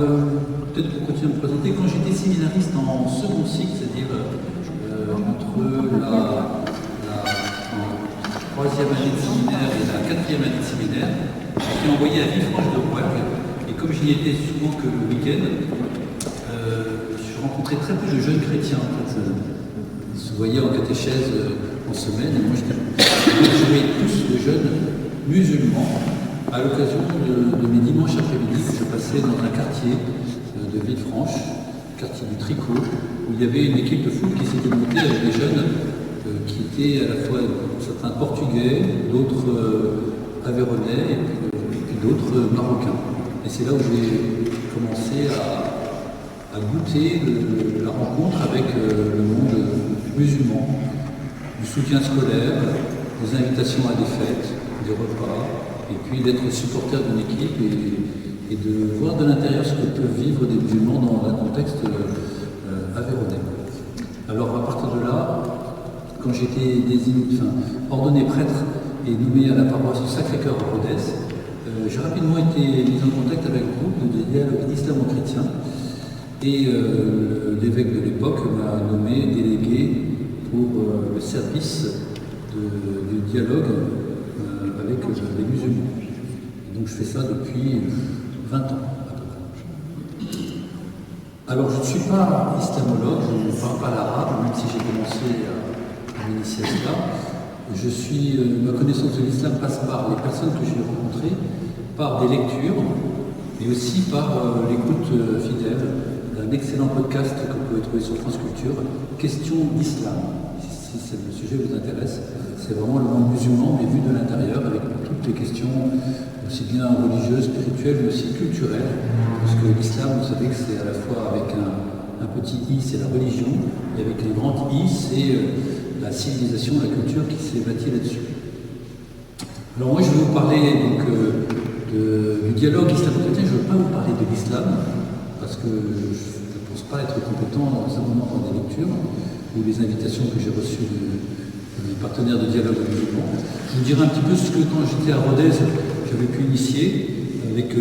Peut-être pour continuer à me présenter, quand j'étais séminariste en second cycle, c'est-à-dire entre la troisième année de séminaire et la quatrième année de séminaire, j'étais envoyé à Villefranche-de-Rouergue, et comme je n'y étais souvent que le week-end, je rencontrais très peu de jeunes chrétiens. En fait. Ils se voyaient en catéchèse en semaine, et moi je voyais plus de jeunes musulmans. À l'occasion de mes dimanches après-midi, je passais dans un quartier de Villefranche, quartier du Tricot, où il y avait une équipe de foot qui s'était montée avec des jeunes qui étaient à la fois certains portugais, d'autres aveyronnais et puis d'autres marocains. Et c'est là où j'ai commencé à goûter la rencontre avec le monde musulman, du soutien scolaire, des invitations à des fêtes, des repas, et puis d'être supporter d'une équipe et de voir de l'intérieur ce que peuvent vivre des musulmans dans un contexte aveyronnais. Alors à partir de là, quand j'étais ordonné prêtre et nommé à la paroisse Sacré-Cœur à Rodez, j'ai rapidement été mis en contact avec un groupe de dialogue islamo-chrétien et l'évêque de l'époque m'a nommé délégué pour le service du dialogue avec les musulmans. Et donc je fais ça depuis 20 ans à peu près. Alors je ne suis pas islamologue, je ne parle pas l'arabe, même si j'ai commencé à m'initier à cela. Ma connaissance de l'islam passe par les personnes que j'ai rencontrées, par des lectures, mais aussi par l'écoute fidèle d'un excellent podcast que vous pouvez trouver sur France Culture, Questions d'Islam. Si le sujet vous intéresse, c'est vraiment le monde musulman, mais vu de l'intérieur, avec toutes les questions, aussi bien religieuses, spirituelles, mais aussi culturelles. Parce que l'islam, vous savez que c'est à la fois avec un petit i, c'est la religion, et avec les grands i, c'est la civilisation, la culture qui s'est bâtie là-dessus. Alors moi, je vais vous parler donc, du dialogue islamo-chrétien. Je ne veux pas vous parler de l'islam, parce que je ne pense pas être compétent simplement dans des lectures ou les invitations que j'ai reçues des partenaires de dialogue musulman. Je vous dirai un petit peu ce que quand j'étais à Rodez, j'avais pu initier avec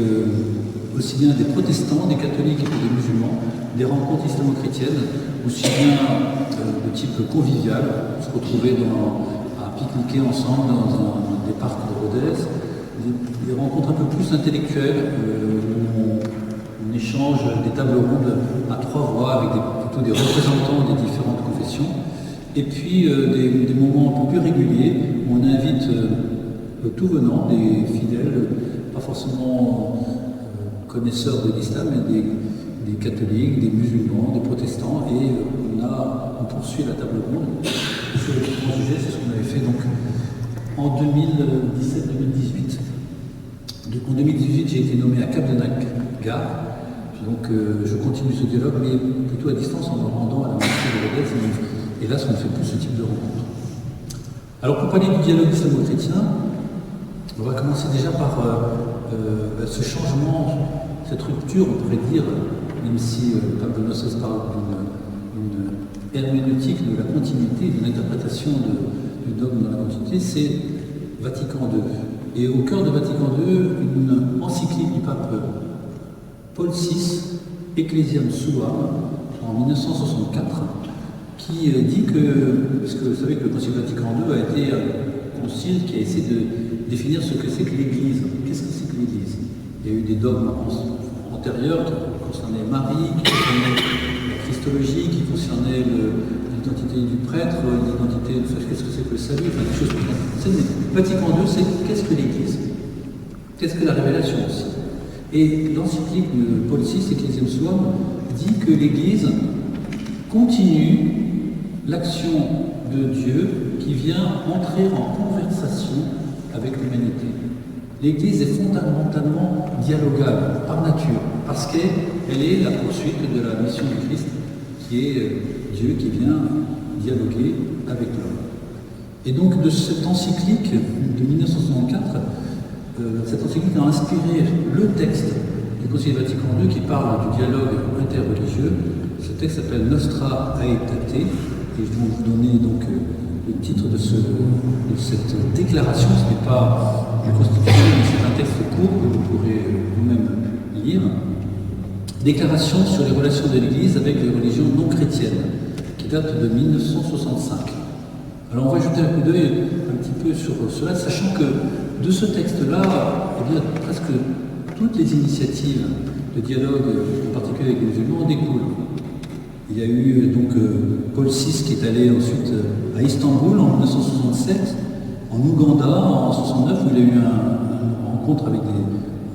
aussi bien des protestants, des catholiques et des musulmans, des rencontres islamo-chrétiennes, aussi bien de type convivial, se retrouver à pique-niquer ensemble dans des parcs de Rodez, des rencontres un peu plus intellectuelles, où on échange des tables rondes à trois voix avec plutôt des représentants des différentes confessions, et puis des moments un peu plus réguliers où on invite tout venant, des fidèles, pas forcément connaisseurs de l'islam, mais des catholiques, des musulmans, des protestants, et on poursuit la table ronde sur le différents sujets. C'est ce qu'on avait fait donc en 2017-2018. Donc en 2018, j'ai été nommé à Cap-de-Nac-Gare. Donc je continue ce dialogue, mais plutôt à distance en me rendant à la mosquée de Rodez. Et là, on ne fait plus ce type de rencontre. Alors pour parler du dialogue islamo-chrétien, on va commencer déjà par ce changement, cette rupture, on pourrait dire, même si Pape Benoît XVI parle d'une herméneutique de la continuité, d'une interprétation du dogme dans la continuité, c'est Vatican II. Et au cœur de Vatican II, une encyclique du pape Paul VI, Ecclesiam Suam, en 1964, qui dit que, parce que vous savez que le Concile Vatican II a été un concile qui a essayé de définir ce que c'est que l'Église. Qu'est-ce que c'est que l'Église? Il y a eu des dogmes antérieurs qui concernaient Marie, qui concernaient la Christologie, qui concernaient l'identité du prêtre, l'identité, qu'est-ce que c'est que le salut, enfin des choses comme ça. Vatican II, c'est qu'est-ce que l'Église? Qu'est-ce que la révélation aussi? Et l'encyclique de Paul VI, Ecclesiam Suam, dit que l'Église continue l'action de Dieu qui vient entrer en conversation avec l'humanité. L'Église est fondamentalement dialogale par nature, parce qu'elle est la poursuite de la mission du Christ, qui est Dieu qui vient dialoguer avec l'homme. Et donc de cette encyclique de 1964, cette encyclique a inspiré le texte du Concile Vatican II qui parle du dialogue interreligieux. Ce texte s'appelle Nostra Aetate, et je vais vous donner donc le titre de cette déclaration. Ce n'est pas une constitution, mais c'est un texte court que vous pourrez vous-même lire. Déclaration sur les relations de l'Église avec les religions non chrétiennes, qui date de 1965. Alors on va jeter un coup d'œil un petit peu sur cela, sachant que de ce texte-là, eh bien, presque toutes les initiatives de dialogue, en particulier avec les musulmans, en découlent. Il y a eu donc Paul VI qui est allé ensuite à Istanbul en 1967, en Ouganda en 1969 où il a eu une rencontre avec des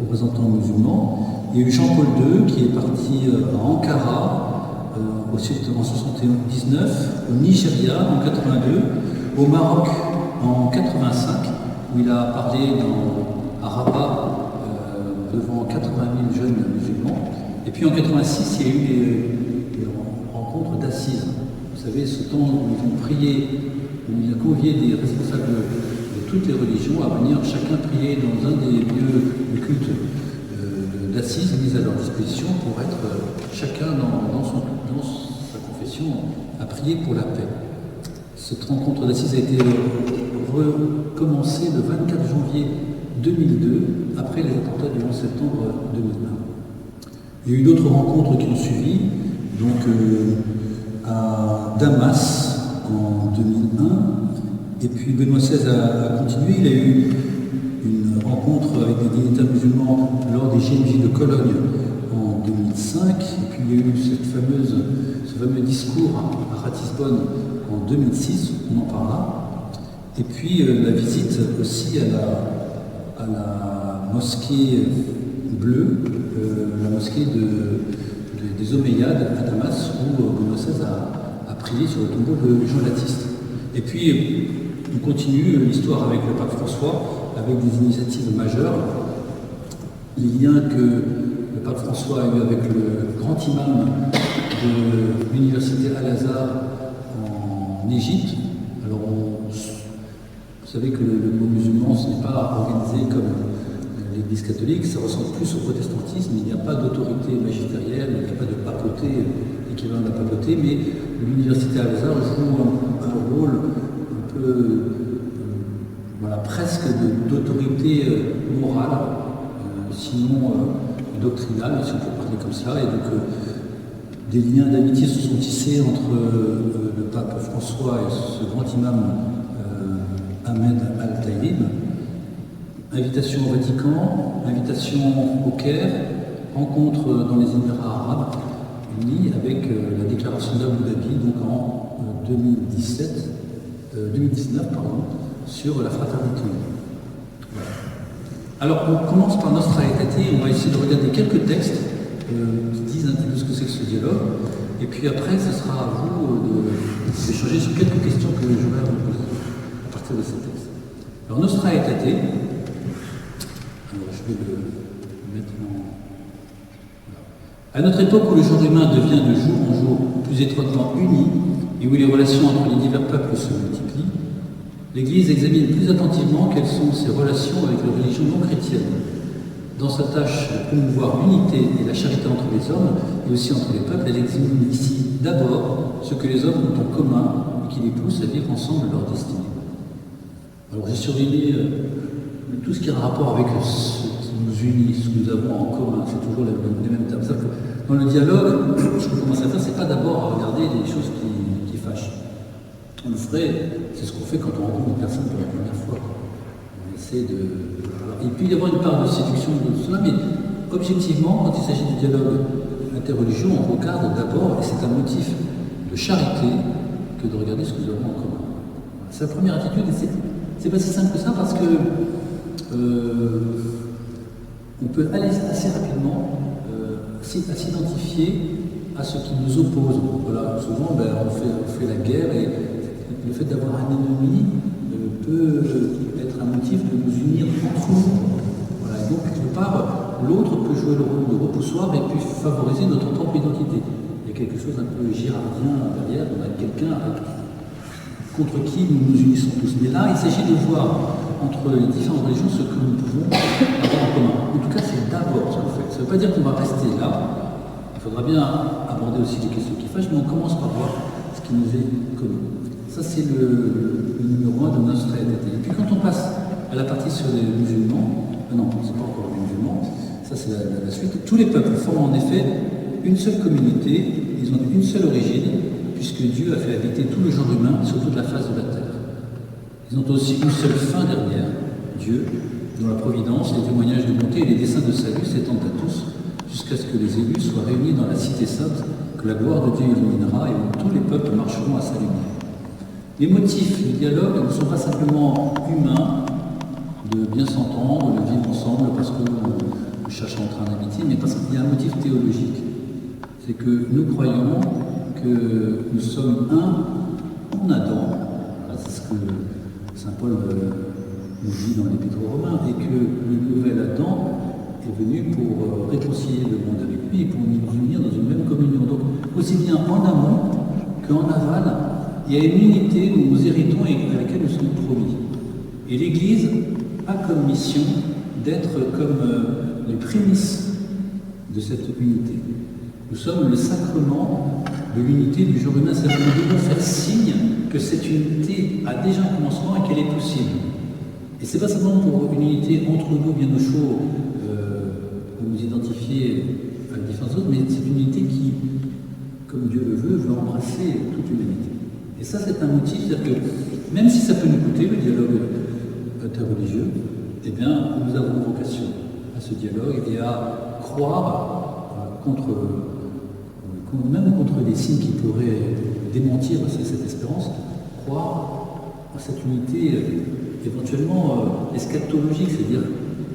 représentants musulmans. Il y a eu Jean-Paul II qui est parti à Ankara ensuite en 1979, au Nigeria en 82, au Maroc en 85 où il a parlé à Rabat devant 80 000 jeunes musulmans. Et puis en 86, il y a eu les rencontres d'assises. Vous savez, ce temps où ils ont prié, où il a convié des responsables de toutes les religions à venir chacun prier dans un des lieux de culte d'assises mis à leur disposition pour être chacun dans sa confession à prier pour la paix. Cette rencontre d'assises a été recommencée le 24 janvier 2002, après les attentats du 11 septembre 2001. Il y a eu d'autres rencontres qui ont suivi, donc à Damas en 2001, et puis Benoît XVI a continué. Il a eu une rencontre avec des dignitaires musulmans lors des JMJ de Cologne en 2005, et puis il y a eu ce fameux discours à Ratisbonne en 2006, on en parlera, et puis la visite aussi à la mosquée bleue, la mosquée des Omeyyades à Damas, où Benoît XVI a prié sur le tombeau de Jean Baptiste. Et puis, on continue l'histoire avec le pape François, avec des initiatives majeures. Les liens que le pape François a eu avec le grand imam de l'université Al-Azhar en Égypte. Alors, vous savez que le mot musulman, ce n'est pas organisé comme l'Église catholique, ça ressemble plus au protestantisme. Il n'y a pas d'autorité magistérielle, il n'y a pas de papauté, l'équivalent de la papauté, mais l'université Al-Azhar joue un rôle un peu, presque d'autorité morale, sinon doctrinale, si on peut parler comme ça. Et donc, des liens d'amitié se sont tissés entre le pape François et ce grand imam Ahmed Al-Taïb. Invitation au Vatican, invitation au Caire, rencontre dans les Émirats Arabes Unis avec la déclaration d'Abu Dhabi, donc en 2019, sur la fraternité. Voilà. Alors on commence par Nostra Aetate, on va essayer de regarder quelques textes qui disent un petit peu ce que c'est que ce dialogue, et puis après ce sera à vous d'échanger sur quelques questions que j'aurai à vous poser à partir de ces textes. Alors Nostra Aetate, je vais le mettre en... Voilà. À notre époque où le genre humain devient de jour en jour plus étroitement uni et où les relations entre les divers peuples se multiplient, l'Église examine plus attentivement quelles sont ses relations avec les religions non chrétiennes. Dans sa tâche de promouvoir l'unité et la charité entre les hommes et aussi entre les peuples, elle examine ici d'abord ce que les hommes ont en commun et qui les pousse à vivre ensemble leur destinée. Alors j'ai surligné tout ce qui a un rapport avec ce qui nous unit, ce que nous avons en commun, c'est toujours les mêmes termes. Dans le dialogue, ce qu'on commence à faire, c'est pas d'abord à regarder les choses qui fâchent. On le ferait, c'est ce qu'on fait quand on rencontre une personne pour la première fois. On essaie de... Et puis il y avoir une part de séduction de cela, mais objectivement, quand il s'agit du dialogue interreligieux, on regarde d'abord, et c'est un motif de charité, que de regarder ce que nous avons en commun. C'est la première attitude, et c'est pas si simple que ça, parce que on peut aller assez rapidement à s'identifier à ce qui nous oppose. Voilà, souvent on fait la guerre, et le fait d'avoir un ennemi peut être un motif de nous unir entre nous. Voilà, et donc quelque part, l'autre peut jouer le rôle de repoussoir et puis favoriser notre propre identité. Il y a quelque chose un peu girardien derrière, on a quelqu'un contre qui nous nous unissons tous. Mais là, il s'agit de voir entre les différentes religions ce que nous pouvons avoir en commun. En tout cas, c'est d'abord ce qu'on fait. Ça ne veut pas dire qu'on va rester là. Il faudra bien aborder aussi les questions qui fâchent, mais on commence par voir ce qui nous est commun. Ça, c'est le numéro 1 de Nostra Aetate. Et puis quand on passe à la partie sur les musulmans, non, c'est pas encore les musulmans, ça c'est la suite. Tous les peuples forment en effet une seule communauté, ils ont une seule origine, puisque Dieu a fait habiter tout le genre humain sur toute la face de la terre. Ils ont aussi une seule fin dernière, Dieu, dont la providence, les témoignages de bonté et les desseins de salut s'étendent à tous, jusqu'à ce que les élus soient réunis dans la cité sainte, que la gloire de Dieu illuminera et où tous les peuples marcheront à sa lumière. Les motifs du dialogue ne sont pas simplement humains, de bien s'entendre, de vivre ensemble parce qu'on cherche à entrer en amitié, mais parce qu'il y a un motif théologique. C'est que nous croyons que nous sommes un en Adam. Voilà, c'est ce que saint Paul nous dit dans l'Épître aux Romains, et que le nouvel Adam est venu pour réconcilier le monde avec lui et pour nous unir dans une même communion. Donc, aussi bien en amont qu'en aval, il y a une unité dont nous héritons et à laquelle nous sommes promis. Et l'Église a comme mission d'être comme les prémices de cette unité. Nous sommes le sacrement de l'unité du genre humain. C'est-à-dire que nous devons faire signe que cette unité a déjà un commencement et qu'elle est possible. Et ce n'est pas seulement pour une unité entre nous bien au chaud, pour nous identifier à la différence d'autres, mais c'est une unité qui, comme Dieu le veut embrasser toute l'humanité. Et ça, c'est un motif, c'est-à-dire que même si ça peut nous coûter, le dialogue interreligieux, eh bien, nous avons vocation à ce dialogue et à croire même contre des signes qui pourraient démentir cette espérance, croire à cette unité éventuellement eschatologique, c'est-à-dire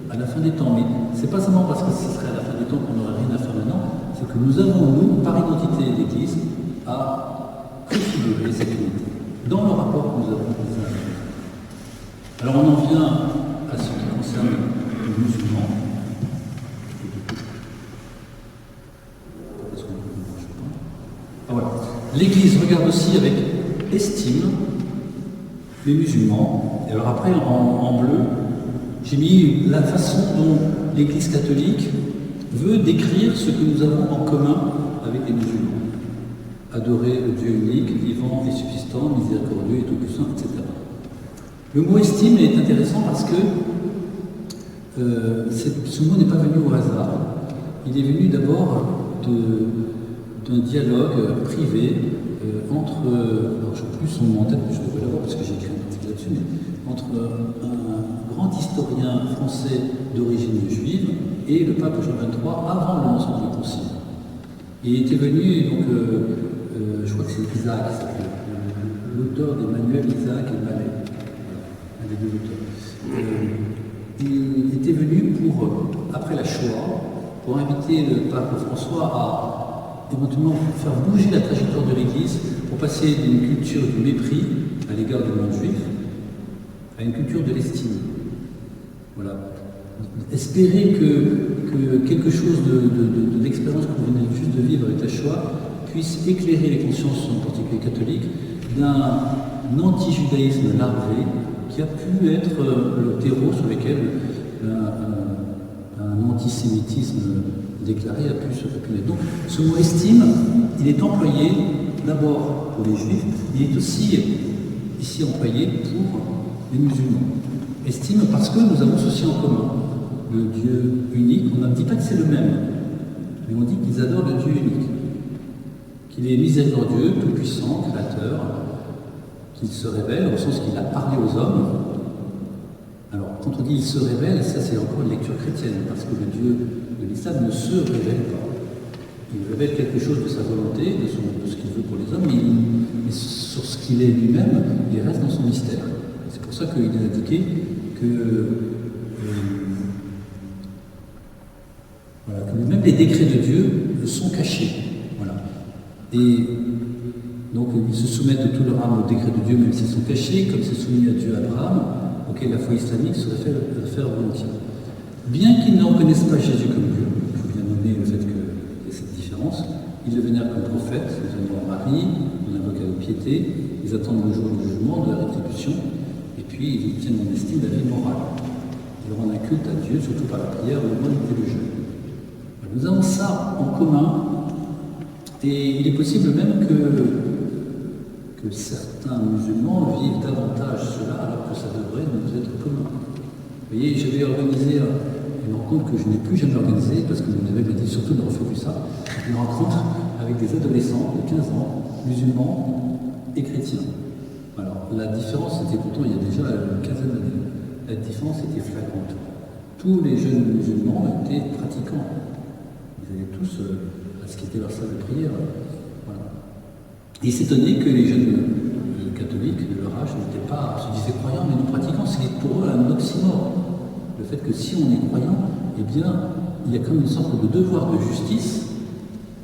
à la fin des temps. Mais ce n'est pas seulement parce que ce serait à la fin des temps qu'on n'aurait rien à faire maintenant, c'est que nous avons, nous, par identité d'Église, à préfigurer cette unité dans le rapport que nous avons les uns avec les autres. Alors on en vient à ce qui concerne les musulmans. Ah, voilà. L'Église regarde aussi avec estime les musulmans. Et alors après, en bleu, j'ai mis la façon dont l'Église catholique veut décrire ce que nous avons en commun avec les musulmans. Adorer le Dieu unique, vivant et subsistant, miséricordieux et tout-puissant, etc. Le mot estime est intéressant parce que ce mot n'est pas venu au hasard. Il est venu d'abord d'un dialogue privé entre, alors je n'ai plus son nom en tête, mais je devrais l'avoir parce que j'ai écrit un article là-dessus, mais entre un grand historien français d'origine juive et le pape Jean XXIII avant le lancement du concile. Il était venu, donc, je crois que c'est Isaac, l'auteur des manuels Isaac et Malais, un des deux auteurs. Il était venu après la Shoah, pour inviter le pape François à éventuellement faire bouger la trajectoire de l'Église pour passer d'une culture du mépris à l'égard du monde juif à une culture de l'estime. Voilà. Espérer que quelque chose de l'expérience que vous venez juste de vivre avec la Shoah puisse éclairer les consciences, en particulier catholiques, d'un anti-judaïsme larvé qui a pu être le terreau sur lequel un antisémitisme déclaré a pu naître. Donc ce mot estime, il est employé d'abord pour les juifs, mais il est aussi ici employé pour les musulmans. Estime parce que nous avons ceci en commun. Le Dieu unique, on ne dit pas que c'est le même, mais on dit qu'ils adorent le Dieu unique, qu'il est miséricordieux, tout-puissant, créateur, qu'il se révèle au sens qu'il a parlé aux hommes. Alors, quand on dit il se révèle, ça c'est encore une lecture chrétienne, parce que le Dieu de l'islam ne se révèle pas. Il révèle quelque chose de sa volonté, de ce qu'il veut pour les hommes, mais sur ce qu'il est lui-même, il reste dans son mystère. C'est pour ça qu'il est indiqué que même les décrets de Dieu sont cachés. Voilà. Et donc ils se soumettent tout leur âme aux décrets de Dieu, même s'ils sont cachés, comme c'est soumis à Dieu Abraham, auquel la foi islamique se réfère volontiers. Bien qu'ils ne reconnaissent pas Jésus comme Dieu, il faut bien nommer le fait qu'il y a cette différence, ils le vénèrent comme prophète, ils honorent Marie, ils invoquent la piété, ils attendent le jour du jugement, de la rétribution, et puis ils tiennent en estime la vie morale. Ils rendent un culte à Dieu, surtout par la prière, le moine et le jeûne. Nous avons ça en commun, et il est possible même que certains musulmans vivent davantage cela alors que ça devrait nous être commun. Vous voyez, j'avais organisé une rencontre que je n'ai plus jamais organisée, parce que vous m'avez dit surtout de refaire ça, une rencontre avec des adolescents de 15 ans, musulmans et chrétiens. Alors, la différence, c'était pourtant il y a déjà une quinzaine d'années. La différence était flagrante. Tous les jeunes musulmans étaient pratiquants. Ils allaient tous à ce qui était leur salle de prière. Voilà. Et il s'étonnait que les jeunes catholiques de leur âge se disaient croyants mais non pratiquants. C'est pour eux un oxymore. Le fait que si on est croyant, eh bien, il y a comme une sorte de devoir de justice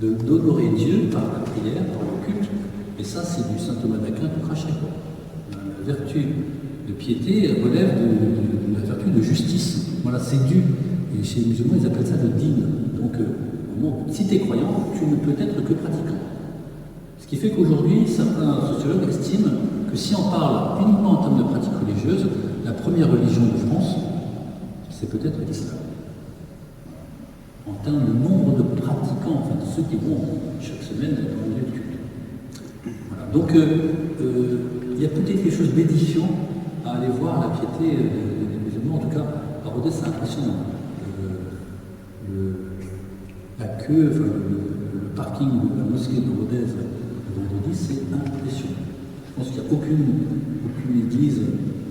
d'honorer Dieu par la prière, par le culte. Et ça, c'est du saint Thomas d'Aquin tout craché. La vertu de piété relève de la vertu de justice. Voilà, c'est dû. Et chez les musulmans, ils appellent ça le din. Donc, si tu es croyant, tu ne peux être que pratiquant. Ce qui fait qu'aujourd'hui, certains sociologues estiment que si on parle uniquement en termes de pratique religieuse, la première religion de France, c'est peut-être l'islam. En termes de nombre de pratiquants, enfin de ceux qui vont chaque semaine dans le lieu de culte. Voilà. Donc, il y a peut-être quelque chose d'édifiant à aller voir la piété des musulmans, en tout cas, à Rodez, c'est impressionnant. La queue, enfin, le parking de la mosquée de Rodez, le vendredi, c'est impressionnant. Je pense qu'il n'y a aucune église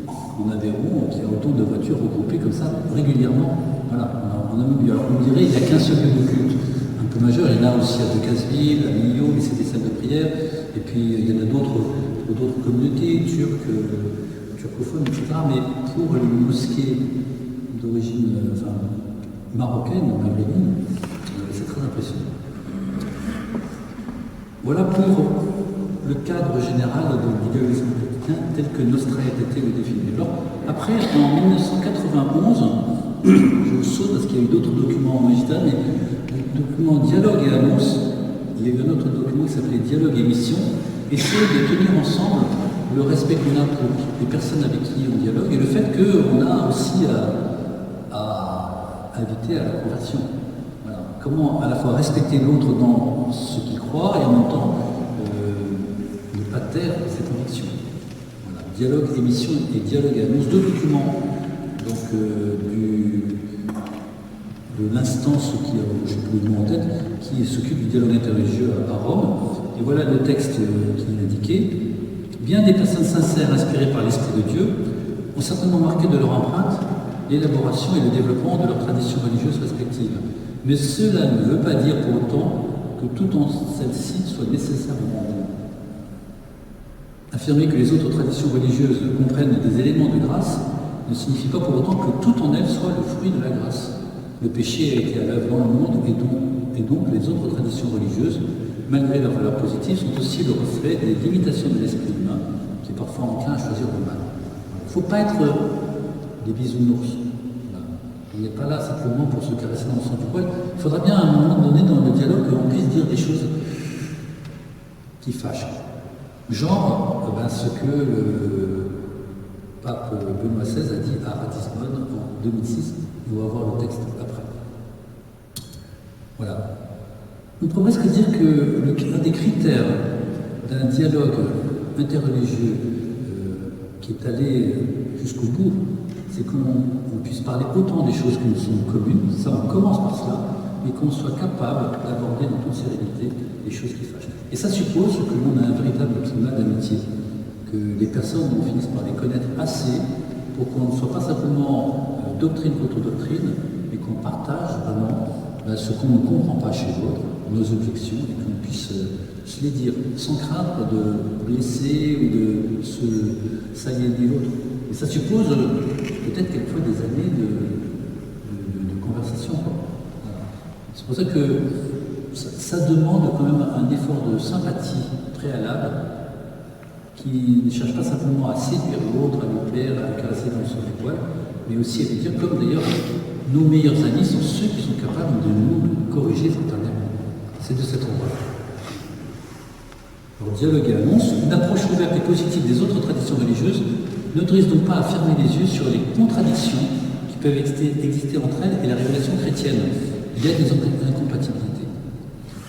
en Aveyron qui a autant de voitures regroupées comme ça régulièrement. Voilà, alors on dirait qu'il n'y a qu'un seul lieu de culte un peu majeur. Il y en a aussi à Decazeville, à Millau, mais c'est des salles de prière. Et puis il y en a d'autres communautés turques, turcophones, etc. Mais pour les mosquées d'origine marocaine, maghrébine, c'est très impressionnant. Voilà pour le cadre général de l'idéalisme chrétien tel que Nostra Aetate le définit. Alors, après, en 1991, je saute parce qu'il y a eu d'autres documents magistraux, mais le document Dialogue et Annonce, il y a eu un autre document qui s'appelait Dialogue et Mission, essaie de tenir ensemble le respect qu'on a pour les personnes avec qui on dialogue et le fait qu'on a aussi à inviter à la conversion. Voilà. Comment à la fois respecter l'autre dans ce qu'il croit et en même temps ne pas taire ses convictions. Voilà. Dialogue et Mission et Dialogue et Annonce, deux documents donc, de l'instance qui, je n'ai plus le mot en tête, qui s'occupe du dialogue interreligieux à Rome. Et voilà le texte qui est indiqué. Bien des personnes sincères inspirées par l'Esprit de Dieu ont certainement marqué de leur empreinte l'élaboration et le développement de leurs traditions religieuses respectives. Mais cela ne veut pas dire pour autant que tout en celle-ci soit nécessairement bon. Affirmer que les autres traditions religieuses comprennent des éléments de grâce ne signifie pas pour autant que tout en elles soit le fruit de la grâce. Le péché a été à l'œuvre dans le monde et donc les autres traditions religieuses, malgré leur valeur positive, sont aussi le reflet des limitations de l'esprit humain qui est parfois enclin à choisir le mal. Il ne faut pas être des bisounours. On n'est pas là simplement pour se caresser dans le sens du poil. Il faudra bien à un moment donné dans le dialogue qu'on puisse dire des choses qui fâchent. Genre ce que le pape Benoît XVI a dit à Ratisbonne en 2006. On va voir le texte après. Voilà. On pourrait presque dire que l'un des critères d'un dialogue interreligieux qui est allé jusqu'au bout, c'est qu'on puisse parler autant des choses qui nous sont communes, ça on commence par cela, mais qu'on soit capable d'aborder dans toute sérénité les choses qui fâchent. Et ça suppose que l'on a un véritable climat d'amitié, que les personnes finissent par les connaître assez pour qu'on ne soit pas simplement doctrine contre doctrine, mais qu'on partage vraiment ce qu'on ne comprend pas chez l'autre, nos objections, et qu'on puisse se les dire sans craindre de blesser ou de se s'aliéner l'autre. Et ça suppose peut-être quelquefois des années de conversation. Voilà. C'est pour ça que ça demande quand même un effort de sympathie préalable qui ne cherche pas simplement à séduire l'autre, à lui plaire, à lui caresser dans le sens du poil, mais aussi à lui dire, comme d'ailleurs nos meilleurs amis sont ceux qui sont capables de nous corriger frontalement. C'est de cet endroit-là. Alors, dialogue et annonce, une approche ouverte et positive des autres traditions religieuses n'autorise donc pas à fermer les yeux sur les contradictions qui peuvent exister entre elles et la révélation chrétienne. Il y a des incompatibilités.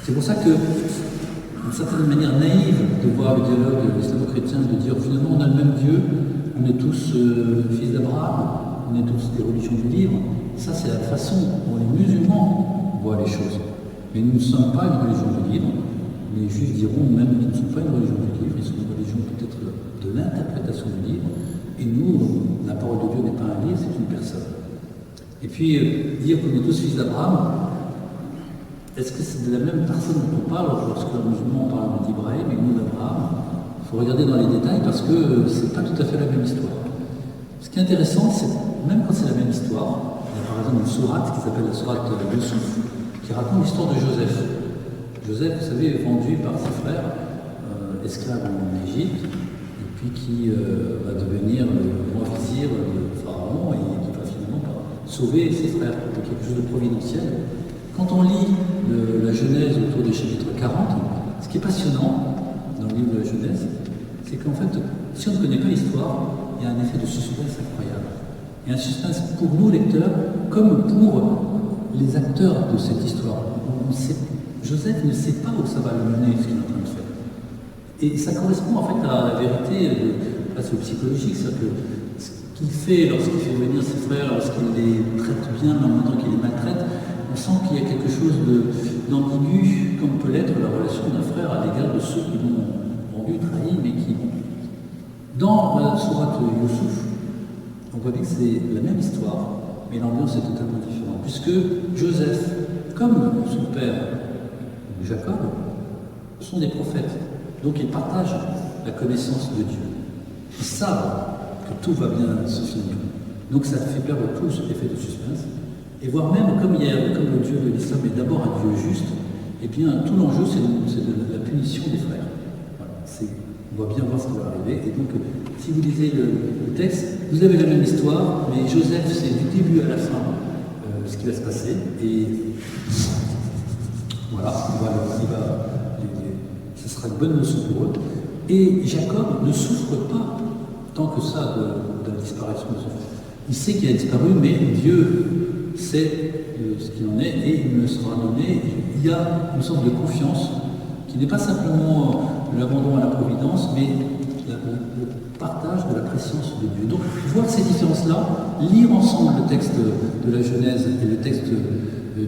C'est pour ça que, d'une certaine manière naïve de voir le dialogue islamo-chrétien, de dire finalement on a le même Dieu, on est tous fils d'Abraham, on est tous des religions du livre. Ça, c'est la façon dont les musulmans voient les choses. Mais nous ne sommes pas une religion du livre. Les juifs diront même qu'ils ne sont pas une religion du livre, ils sont une religion peut-être de l'interprétation du livre. Et nous, la parole de Dieu n'est pas un livre, c'est une personne. Et puis, dire qu'on est tous fils d'Abraham, est-ce que c'est de la même personne dont on parle lorsque le musulman parle d'Ibrahim et nous d'Abraham? Il faut regarder dans les détails parce que c'est pas tout à fait la même histoire. Ce qui est intéressant, c'est même quand c'est la même histoire, il y a par exemple une sourate qui s'appelle la sourate Youssouf, qui raconte l'histoire de Joseph. Joseph, vous savez, est vendu par ses frères, esclave en Égypte, et puis qui va devenir le grand vizir de Pharaon et qui va finalement sauver ses frères. Donc quelque chose de providentiel. Quand on lit la Genèse autour du chapitre 40, ce qui est passionnant dans le livre de la Genèse, c'est qu'en fait, si on ne connaît pas l'histoire, il y a un effet de suspense incroyable. Il y a un suspense pour nous, lecteurs, comme pour les acteurs de cette histoire. Joseph ne sait pas où ça va le mener, ce qu'il est en train de faire. Et ça correspond en fait à la vérité, là c'est psychologique, c'est-à-dire que ce qu'il fait lorsqu'il fait venir ses frères, lorsqu'il les traite bien, mais en même temps qu'il les maltraite, on sent qu'il y a quelque chose d'ambigu, comme peut l'être la relation d'un frère à l'égard de ceux qui l'ont rendu, trahi, mais qui... Dans la sourate Youssouf, on voit bien que c'est la même histoire, mais l'ambiance est totalement différente. Puisque Joseph, comme son père, Jacob, sont des prophètes. Donc ils partagent la connaissance de Dieu. Ils savent que tout va bien se finir. Donc ça fait perdre tout cet effet de suspense. Et voire même, comme le Dieu de l'islam est d'abord un Dieu juste, eh bien tout l'enjeu c'est de la punition des frères. Voilà, on va bien voir ce qui va arriver. Et donc, si vous lisez le texte, vous avez la même histoire, mais Joseph, c'est du début à la fin ce qui va se passer. Et voilà, ce sera une bonne leçon pour eux. Et Jacob ne souffre pas tant que ça de la disparition de son frère. Il sait qu'il a disparu, mais Dieu sait ce qu'il en est et il me sera donné. Il y a une sorte de confiance qui n'est pas simplement l'abandon à la providence, mais le partage de la préscience de Dieu. Donc, voir ces différences-là, lire ensemble le texte de la Genèse et le texte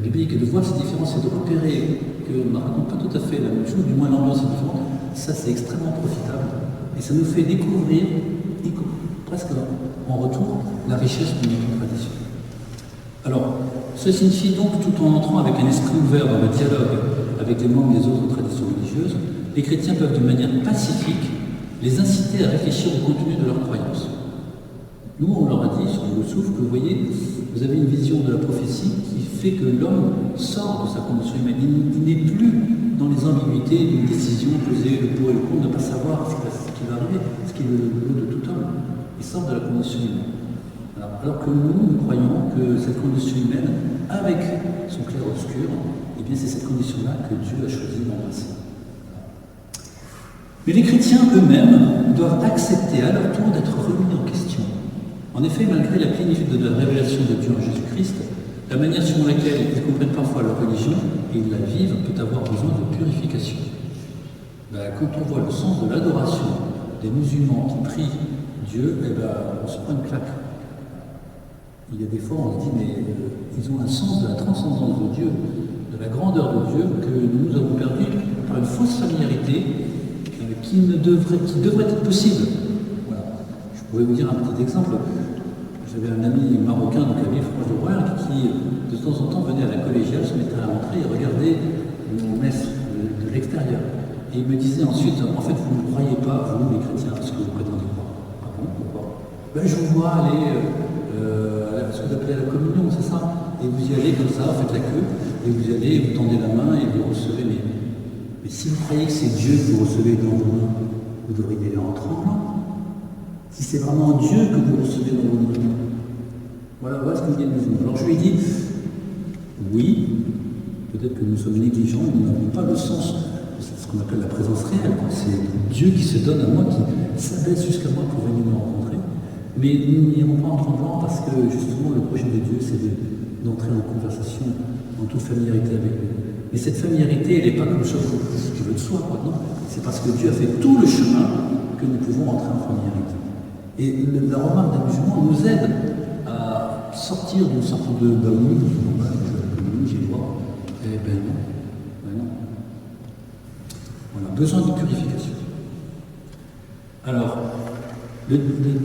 biblique, et de voir ces différences et de repérer qu'on ne raconte pas tout à fait la même chose, du moins l'ambiance est différente, ça c'est extrêmement profitable. Et ça nous fait découvrir, presque en retour, la richesse de notre tradition. Alors, ce signifie donc, tout en entrant avec un esprit ouvert dans le dialogue avec les membres des autres traditions religieuses, les chrétiens peuvent de manière pacifique les inciter à réfléchir au contenu de leur croyance. Nous, on leur a dit sur le Youssouf que vous voyez, vous avez une vision de la prophétie qui fait que l'homme sort de sa condition humaine. Il n'est plus dans les ambiguïtés d'une décision pesée, le pour et le contre, de ne pas savoir ce qui va arriver, ce qui est le lot de tout homme. Il sort de la condition humaine. Alors que nous croyons que cette condition humaine, avec son clair-obscur, eh bien c'est cette condition-là que Dieu a choisi d'embrasser. Mais les chrétiens eux-mêmes doivent accepter à leur tour d'être remis en question. En effet, malgré la plénitude de la révélation de Dieu en Jésus-Christ, la manière selon laquelle ils comprennent parfois leur religion et ils la vivent peut avoir besoin de purification. Quand on voit le sens de l'adoration des musulmans qui prient Dieu, on se prend une claque. Il y a des fois, on se dit, mais ils ont un sens de la transcendance de Dieu, de la grandeur de Dieu, que nous avons perdu par une fausse familiarité qui devrait être possible. Voilà. Je pourrais vous dire un petit exemple. J'avais un ami marocain, donc à Villefranche-de-Rouen, qui de temps en temps venait à la collégiale, se mettait à l'entrée et regardait nos messes de l'extérieur. Et il me disait ensuite, en fait, vous ne croyez pas, vous, les chrétiens, à ce que vous prétendez croire. Ah bon, pourquoi? Je vous vois aller à ce que vous appelez la communion, c'est ça? Et vous y allez comme ça, vous faites la queue, et vous y allez, vous tendez la main et vous recevez les... Mais si vous croyez que c'est Dieu que vous recevez dans vos mains, vous devriez y aller en tremblant. Si c'est vraiment Dieu que vous recevez dans vos mains. Voilà ce que vient de nous. Alors je lui ai dit, oui, peut-être que nous sommes négligents, nous n'avons pas le sens de ce qu'on appelle la présence réelle. C'est Dieu qui se donne à moi, qui s'abaisse jusqu'à moi pour venir me rencontrer. Mais nous n'irons pas en tremblant parce que justement le projet de Dieu, c'est d'entrer en conversation, en toute familiarité avec lui. Mais cette familiarité, elle n'est pas comme chose qui veut de soi, quoi, non. C'est parce que Dieu a fait tout le chemin que nous pouvons entrer en familiarité. Et la remarque d'un musulman nous aide à sortir d'une sorte de baoul, j'y vois. Eh ben non. Ben non. Voilà, besoin de purification. Alors, le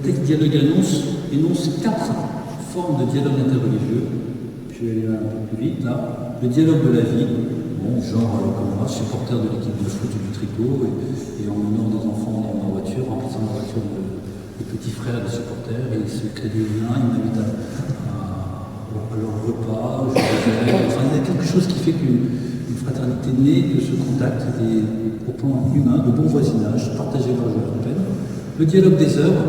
texte dialogue énonce 4 formes de dialogue interreligieux. Je vais aller un peu plus vite là. Le dialogue de la vie, bon, genre comme moi, supporter de l'équipe de foot du tricot, et emmenant des enfants dans ma voiture, remplissant ma voiture de petits frères de supporters, et ils se créent des liens, ils m'invitent à leur repas, enfin, il y a quelque chose qui fait qu'une fraternité née de ce contact, et au plan humain, de bon voisinage, partager leur joie de peine. Le dialogue des œuvres,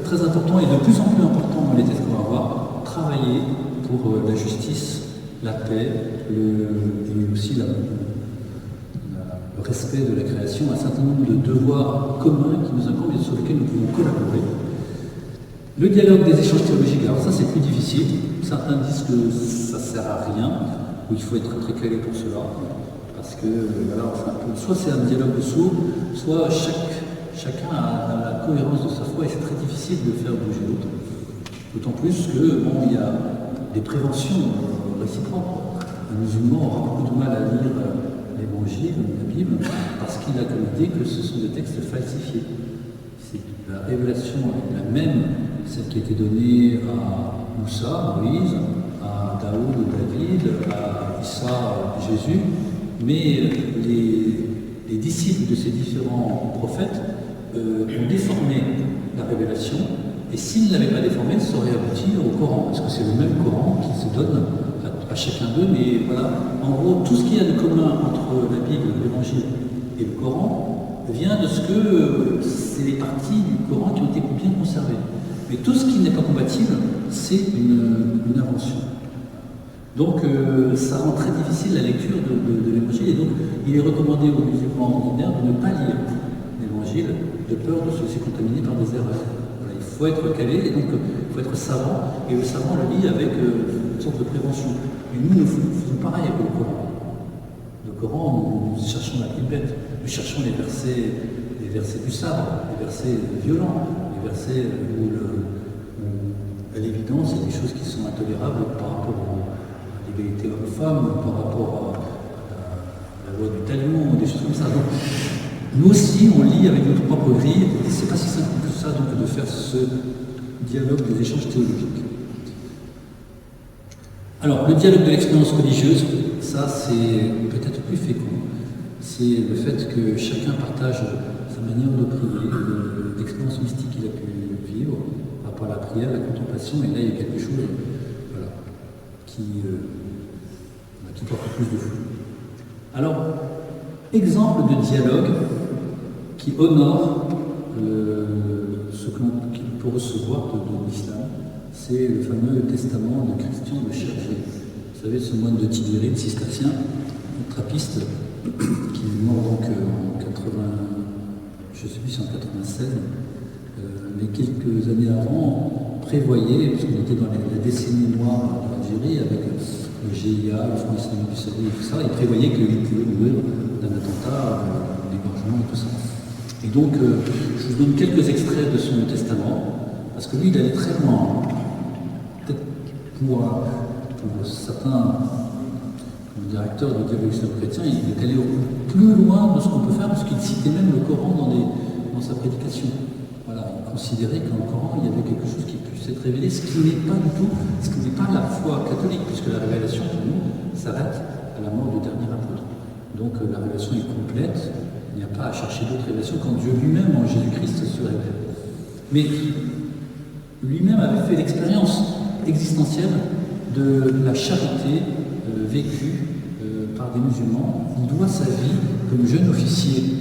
très important et de plus en plus important dans les textes qu'on va voir, travailler pour la justice, la paix, et aussi le respect de la création, un certain nombre de devoirs communs qui nous incombent et sur lesquels nous pouvons collaborer. Le dialogue des échanges théologiques, alors ça c'est plus difficile. Certains disent que ça ne sert à rien, ou il faut être très calé pour cela, parce que voilà, enfin, soit c'est un dialogue de sourds, soit chacun a la cohérence de sa foi et c'est très difficile de faire bouger l'autre. D'autant plus que bon, il y a des préventions réciproques. Un musulman aura beaucoup de mal à lire l'évangile, la Bible, parce qu'il a comme idée que ce sont des textes falsifiés. C'est la révélation la même, celle qui a été donnée à Moussa, Moïse, à Daoud, David, à Issa, Jésus, mais les disciples de ces différents prophètes ont déformé la révélation, et s'ils ne l'avaient pas déformé, ça aurait abouti au Coran, parce que c'est le même Coran qui se donne à chacun d'eux, mais voilà, en gros, tout ce qu'il y a de commun entre la Bible, l'Évangile et le Coran vient de ce que c'est les parties du Coran qui ont été bien conservées. Mais tout ce qui n'est pas compatible, c'est une invention. Donc ça rend très difficile la lecture de l'Évangile, et donc il est recommandé aux musulmans ordinaires de ne pas lire l'Évangile de peur de se laisser contaminer par des erreurs. Voilà, il faut être calé, et donc il faut être savant, et le savant le lit avec une sorte de prévention. Et nous faisons pareil avec le Coran. Le Coran, nous cherchons la plus bête, nous cherchons les versets du sabre, les versets violents, les versets où à l'évidence, il y a des choses qui sont intolérables par rapport à l'égalité homme-femme, par rapport à la loi du talion, des choses comme ça. Donc, nous aussi, on lit avec notre propre grille, et c'est pas si simple que ça donc, de faire ce dialogue des échanges théologiques. Alors, le dialogue de l'expérience religieuse, ça c'est peut-être plus fécond. C'est le fait que chacun partage sa manière de prier, l'expérience mystique qu'il a pu vivre par rapport à la prière, la contemplation, et là il y a quelque chose voilà, qui porte plus de flou. Alors, exemple de dialogue qui honore ce qu'on peut recevoir de l'islam, c'est le fameux testament de Christian de Chergé. Vous savez, ce moine de Tibéride, cistercien, trappiste, qui est mort donc en 80, je ne sais plus si en 96, mais quelques années avant, prévoyait, puisqu'on était dans la décennie noire d'Algérie, avec le GIA, le Front islamique du Sahel et tout ça, il prévoyait qu'il pouvait mourir d'un attentat, d'égorgement et tout ça. Et donc, je vous donne quelques extraits de son testament, parce que lui, il allait très loin. Peut-être pour certains directeurs du dialogue islamo-chrétien, il est allé plus loin de ce qu'on peut faire, parce qu'il citait même le Coran dans sa prédication. Voilà, il considérait que dans le Coran, il y avait quelque chose qui puisse être révélé, ce qui n'est pas du tout, ce qui n'est pas la foi catholique, puisque la révélation, pour nous, s'arrête à la mort du dernier apôtre. Donc la révélation est complète, il n'y a pas à chercher d'autres révélations quand Dieu lui-même, en Jésus-Christ, se révèle. Mais lui-même avait fait l'expérience existentielle de la charité vécue par des musulmans. Il doit sa vie comme jeune officier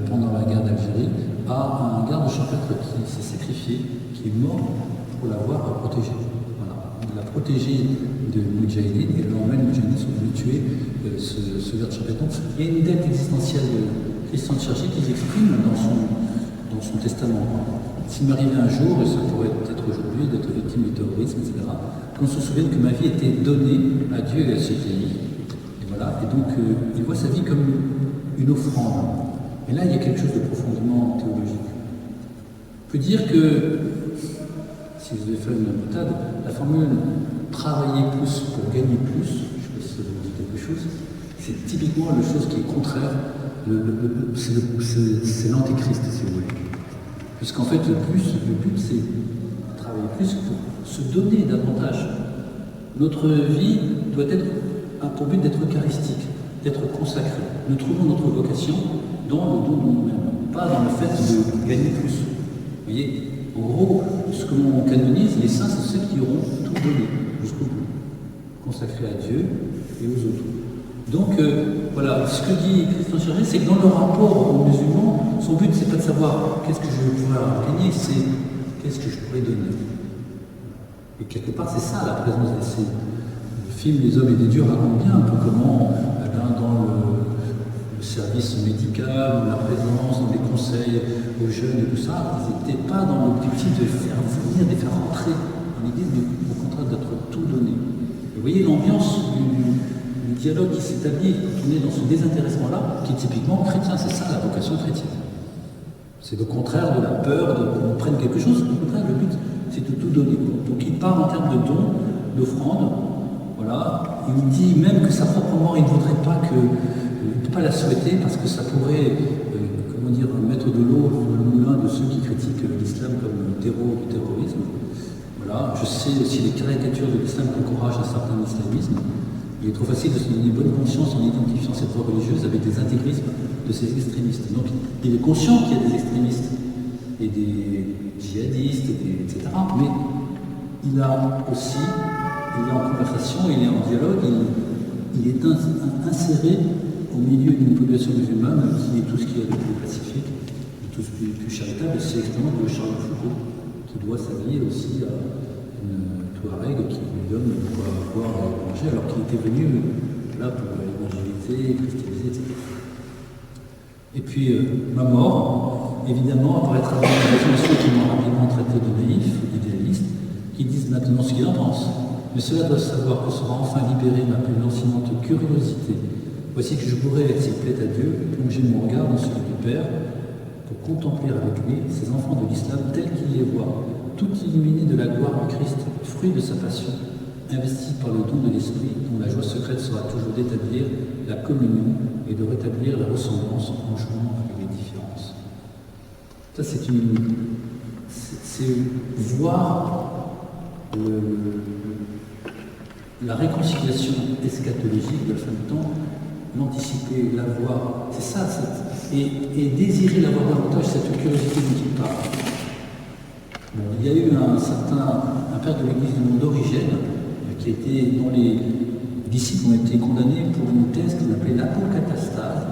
pendant la guerre d'Algérie à un garde champêtre qui s'est sacrifié, qui est mort pour l'avoir protégé. Voilà. Il l'a protégé de Moudjahidine, et le lendemain, les Moudjahidines sont venus tuer ce garde champêtre. Donc, il y a une dette existentielle de Christian de Chergé qu'il exprime dans son testament. S'il m'arrivait un jour, et ça pourrait être aujourd'hui, d'être victime du terrorisme, etc., qu'on se souvienne que ma vie était donnée à Dieu et à ce pays. Et voilà, et donc il voit sa vie comme une offrande. Et là, il y a quelque chose de profondément théologique. On peut dire que si je devais faire une boutade, la formule travailler plus pour gagner plus, je ne sais pas si ça vous dit quelque chose, c'est typiquement la chose qui est contraire, c'est l'antéchrist, si vous voulez. Puisqu'en fait, le but, c'est travailler plus pour se donner davantage. Notre vie doit a pour but d'être eucharistique, d'être consacrée. Nous trouvons notre vocation dans le don de nous-mêmes, pas dans le fait de gagner plus. Vous voyez, en gros, ce que l'on canonise, les saints, c'est ceux qui auront tout donné jusqu'au bout, consacrés à Dieu et aux autres. Donc, voilà, ce que dit Christian Chéré, c'est que dans le rapport aux musulmans, son but, c'est pas de savoir qu'est-ce que je vais pouvoir gagner, c'est qu'est-ce que je pourrais donner. Et quelque part, c'est ça la présence des saints. Le film Les Hommes et des Dieux raconte bien un peu comment, dans le service médical, la présence, dans les conseils aux jeunes et tout ça, ils n'étaient pas dans l'objectif de faire venir, de faire rentrer dans l'Église, mais au contraire d'être tout donné. Et vous voyez l'ambiance du dialogue qui s'établit quand on est dans ce désintéressement-là, qui est typiquement chrétien, c'est ça la vocation chrétienne. C'est le contraire de la peur qu'on prenne quelque chose, au contraire, le but, c'est de tout donner. Donc il parle en termes de dons, d'offrandes, voilà. Il dit même que sa propre mort, il ne voudrait pas il ne peut pas la souhaiter parce que ça pourrait, mettre de l'eau dans le moulin de ceux qui critiquent l'islam comme terrorisme. Voilà. Je sais aussi les caricatures de l'islam qu'encouragent un certain islamisme. Il est trop facile de se donner bonne conscience en identifiant cette voie religieuse avec des intégrismes de ces extrémistes. Donc il est conscient qu'il y a des extrémistes et des djihadistes, etc. Mais il est en conversation, il est en dialogue, il est inséré au milieu d'une population musulmane qui est tout ce qu'il y a de plus pacifique, de tout ce qui est plus charitable. Et c'est l'expérience de Charles de Foucault qui doit sa vie aussi à une Touareg qui lui donne de quoi boire et manger alors qu'il était venu là pour évangéliser, christianiser, etc. Et puis ma mort, évidemment, apparaîtra dans ceux qui m'ont rapidement traité de naïf, d'idéaliste, qui disent maintenant ce qu'ils en pensent. Mais cela doit savoir que sera enfin libérée ma plus lancinante curiosité. Voici que je pourrais, s'il plaît à Dieu, plonger mon regard dans celui du Père pour contempler avec lui ces enfants de l'islam tels qu'il les voit, tout illuminés de la gloire du Christ, fruit de sa passion, investis par le don de l'Esprit, dont la joie secrète sera toujours d'établir la communion et de rétablir la ressemblance en jouant avec les différences. Ça, c'est voir la réconciliation eschatologique de la fin du temps, l'anticiper, la voir, c'est ça, et désirer la voir davantage, cette curiosité dont il parle. Bon, il y a eu un père de l'église du monde d'origine qui était, dont les disciples ont été condamnés pour une thèse qu'on appelait l'apocatastase,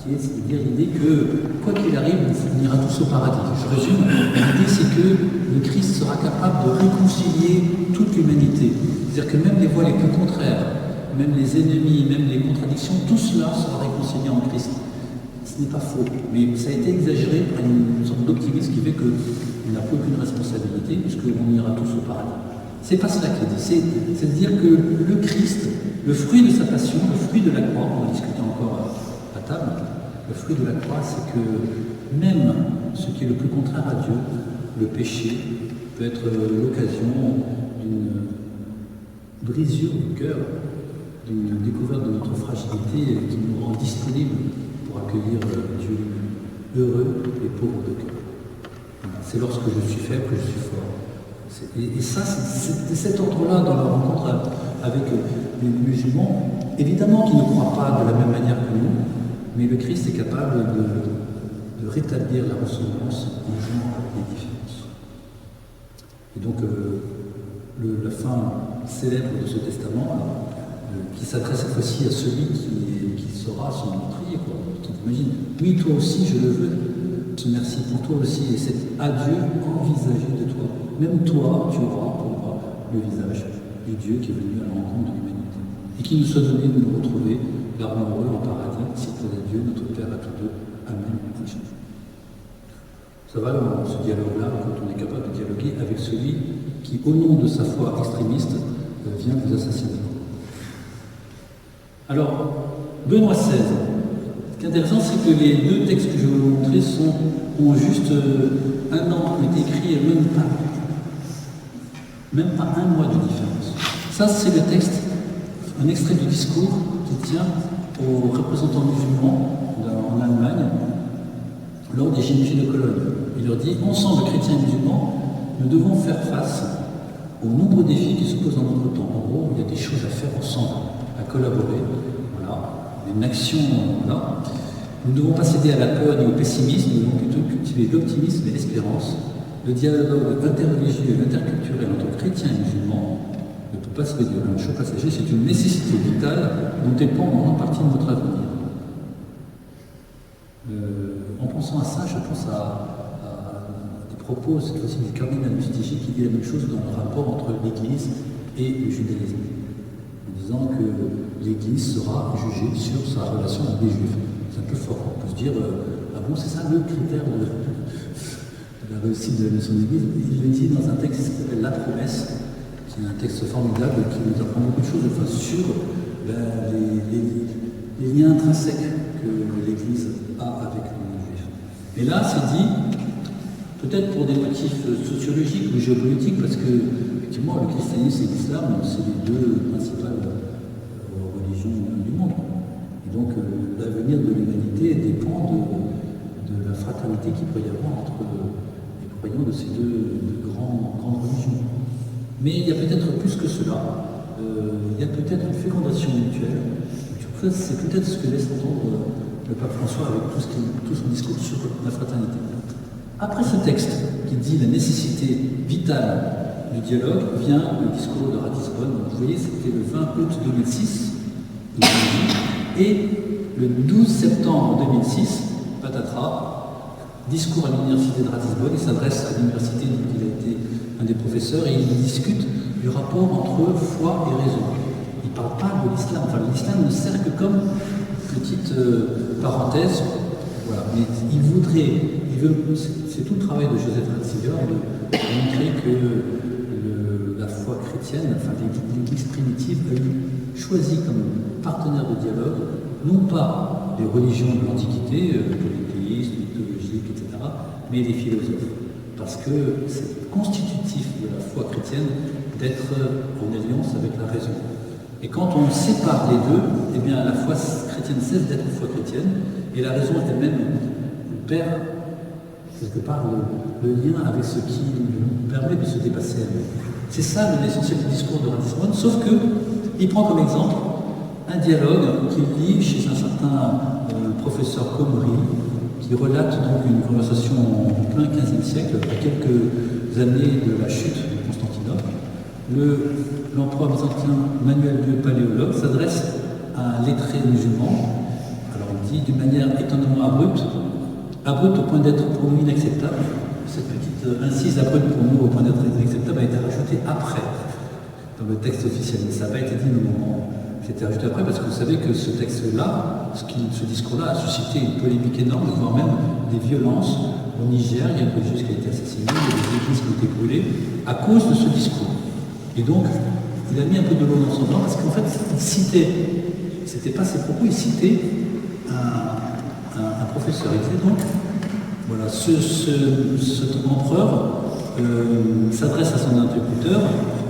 c'est-à-dire l'idée que, quoi qu'il arrive, on ira tous au paradis. Je résume, l'idée c'est que le Christ sera capable de réconcilier toute l'humanité. C'est-à-dire que même les voies les plus contraires, même les ennemis, même les contradictions, tout cela sera réconcilié en Christ. Ce n'est pas faux, mais ça a été exagéré par une sorte d'optimisme qui fait qu'il n'a plus aucune responsabilité, puisqu'on ira tous au paradis. C'est pas cela qu'il dit, c'est de dire que le Christ, le fruit de sa passion, le fruit de la croix, on va discuter encore à table, le fruit de la croix, c'est que même ce qui est le plus contraire à Dieu, le péché, peut être l'occasion d'une brisure du cœur, d'une découverte de notre fragilité qui nous rend disponibles pour accueillir Dieu. Heureux les pauvres de cœur. C'est lorsque je suis faible que je suis fort. Et ça, c'est cet ordre-là dans la rencontre avec les musulmans, évidemment qu'ils ne croient pas de la même manière que nous, mais le Christ est capable de rétablir la ressemblance en jouant avec les différences. Et donc, la fin célèbre de ce testament, qui s'adresse cette fois-ci à celui qui sera son meurtrier, quoi. Tu t'imagines, oui, toi aussi, je le veux. Ce merci pour toi aussi, et cet adieu envisagé de toi. Même toi, tu auras pour moi le visage du Dieu qui est venu à la rencontre de l'humanité. Et qui nous soit donné de nous retrouver gardons heureux en paradis, s'il plaît à Dieu, notre Père à tous deux. Amen. Ça va dans ce dialogue-là, quand on est capable de dialoguer avec celui qui, au nom de sa foi extrémiste, vient vous assassiner. Alors, Benoît XVI. Ce qui est intéressant, c'est que les deux textes que je vais vous montrer ont juste un an, ont été écrits et même pas. même pas un mois de différence. Ça, c'est le texte, un extrait du discours qui tient aux représentants musulmans en Allemagne lors des Gilets de Cologne. Il leur dit: ensemble, chrétiens et musulmans, nous devons faire face aux nombreux défis qui se posent dans notre temps. En gros, il y a des choses à faire ensemble, à collaborer, voilà, une action, voilà. Nous ne devons pas céder à la peur ni au pessimisme, nous devons plutôt cultiver l'optimisme et l'espérance. Le dialogue interreligieux et interculturel entre chrétiens et musulmans ne peut pas se réduire à un choix passager, c'est une nécessité vitale dont dépend en grande partie de notre avenir. En pensant à ça, je pense à des propos, cette fois-ci du cardinal Lustiger, qui dit la même chose dans le rapport entre l'Église et le judaïsme, en disant que l'Église sera jugée sur sa relation avec les Juifs. C'est un peu fort, on peut se dire, ah bon, c'est ça le critère de la réussite de son Église. Il le dit dans un texte qui s'appelle La Promesse, qui est un texte formidable qui nous apprend beaucoup de choses sur les liens intrinsèques que l'Église a avec le monde juif. Mais là, c'est dit, peut-être pour des motifs sociologiques ou géopolitiques, parce que, effectivement, le christianisme et l'islam, c'est les deux principales religions du monde. Et donc, l'avenir de l'humanité dépend de la fraternité qu'il peut y avoir entre les croyants de ces deux grandes religions. Mais il y a peut-être plus que cela. Il y a peut-être une fécondation mutuelle. C'est peut-être ce que laisse entendre le pape François avec tout son discours sur la fraternité. Après ce texte qui dit la nécessité vitale du dialogue, vient le discours de Ratisbonne. Vous voyez, c'était le 20 août 2006, et le 12 septembre 2006, patatras, discours à l'université de Ratisbonne. Il s'adresse à l'université dont il a été un des professeurs, et il discute du rapport entre foi et raison. Il ne parle pas de l'islam, enfin l'islam ne sert que comme petite parenthèse, voilà. Mais c'est tout le travail de Joseph Ratzinger de montrer que la foi chrétienne, enfin l'Église primitive, a eu choisi comme partenaire de dialogue, non pas les religions de l'Antiquité, polythéistes, mythologiques, etc., mais les philosophes. Parce que c'est constitutif de la foi chrétienne d'être en alliance avec la raison. Et quand on sépare les deux, eh bien la foi chrétienne cesse d'être une foi chrétienne, et la raison elle-même perd quelque part le lien avec ce qui nous permet de se dépasser elle-même. C'est ça l'essentiel du discours de Ratisbonne, sauf qu'il prend comme exemple un dialogue qu'il lit chez un certain professeur Comrie, qui relate donc une conversation en plein XVe siècle, à quelques années de la chute de Constantinople. L'empereur byzantin Manuel II Paléologue s'adresse à un lettré musulman. Alors il dit d'une manière étonnamment abrupte au point d'être pour nous inacceptable. Cette petite incise abrupte pour nous au point d'être inacceptable a été rajoutée après, dans le texte officiel. Mais ça n'a pas été dit au moment. C'était rajouté après parce que vous savez que ce texte-là, ce discours-là a suscité une polémique énorme, voire même des violences. Au Niger, il y a une religieuse qui a été assassinée, il y a des églises qui ont été brûlées à cause de ce discours. Et donc, il a mis un peu de l'eau dans son vin parce qu'en fait, il citait, c'était pas ses propos, il citait un professeur. Il disait donc, voilà, cet empereur s'adresse à son interlocuteur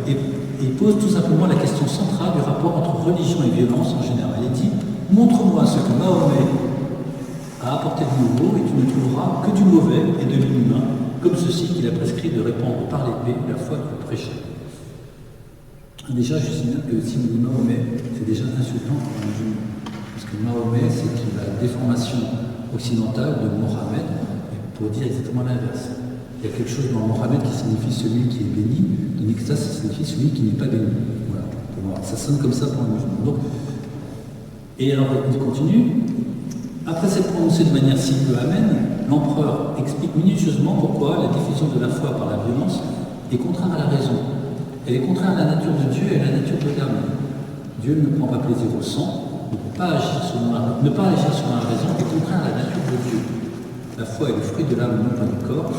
et il pose tout simplement la question centrale du rapport entre religion et violence en général. Il dit: montre-moi ce que Mahomet a apporté de nouveau et tu ne trouveras que du mauvais et de l'inhumain, comme ceci qu'il a prescrit de répandre par l'épée la foi qu'il prêchait. Déjà, je signale que si on dit Mahomet, c'est déjà insultant pour un musulman. Parce que Mahomet, c'est la déformation occidentale de Mohammed, pour dire exactement l'inverse. Il y a quelque chose dans Mohammed qui signifie celui qui est béni, tandis que ça signifie celui qui n'est pas béni. Voilà, pour moi. Ça sonne comme ça pour un musulman. Donc, et alors, il continue. Après s'être prononcé de manière si peu amène, l'empereur explique minutieusement pourquoi la diffusion de la foi par la violence est contraire à la raison. Elle est contraire à la nature de Dieu et à la nature de l'âme. Dieu ne prend pas plaisir au sang, ne pas agir selon la raison est contraire à la nature de Dieu. La foi est le fruit de l'âme, non pas du corps.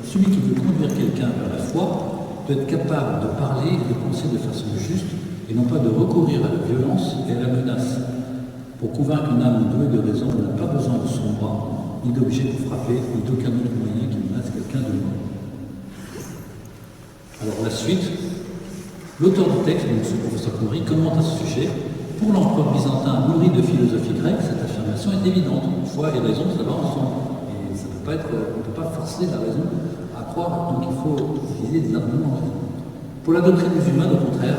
Celui qui veut conduire quelqu'un vers la foi doit être capable de parler et de penser de façon juste et non pas de recourir à la violence et à la menace. Pour convaincre une âme douée de raison, on n'a pas besoin de son bras, ni d'objet pour frapper, ni d'aucun autre moyen qui menace quelqu'un de mort. Alors la suite. L'auteur du texte, donc ce professeur Connery, commente à ce sujet. Pour l'empereur byzantin nourri de philosophie grecque, cette affirmation est évidente. Foi et raison, ça va ensemble. Et ça peut pas être, on ne peut pas forcer la raison à croire, donc il faut utiliser des arguments. Pour la doctrine musulmane, au contraire,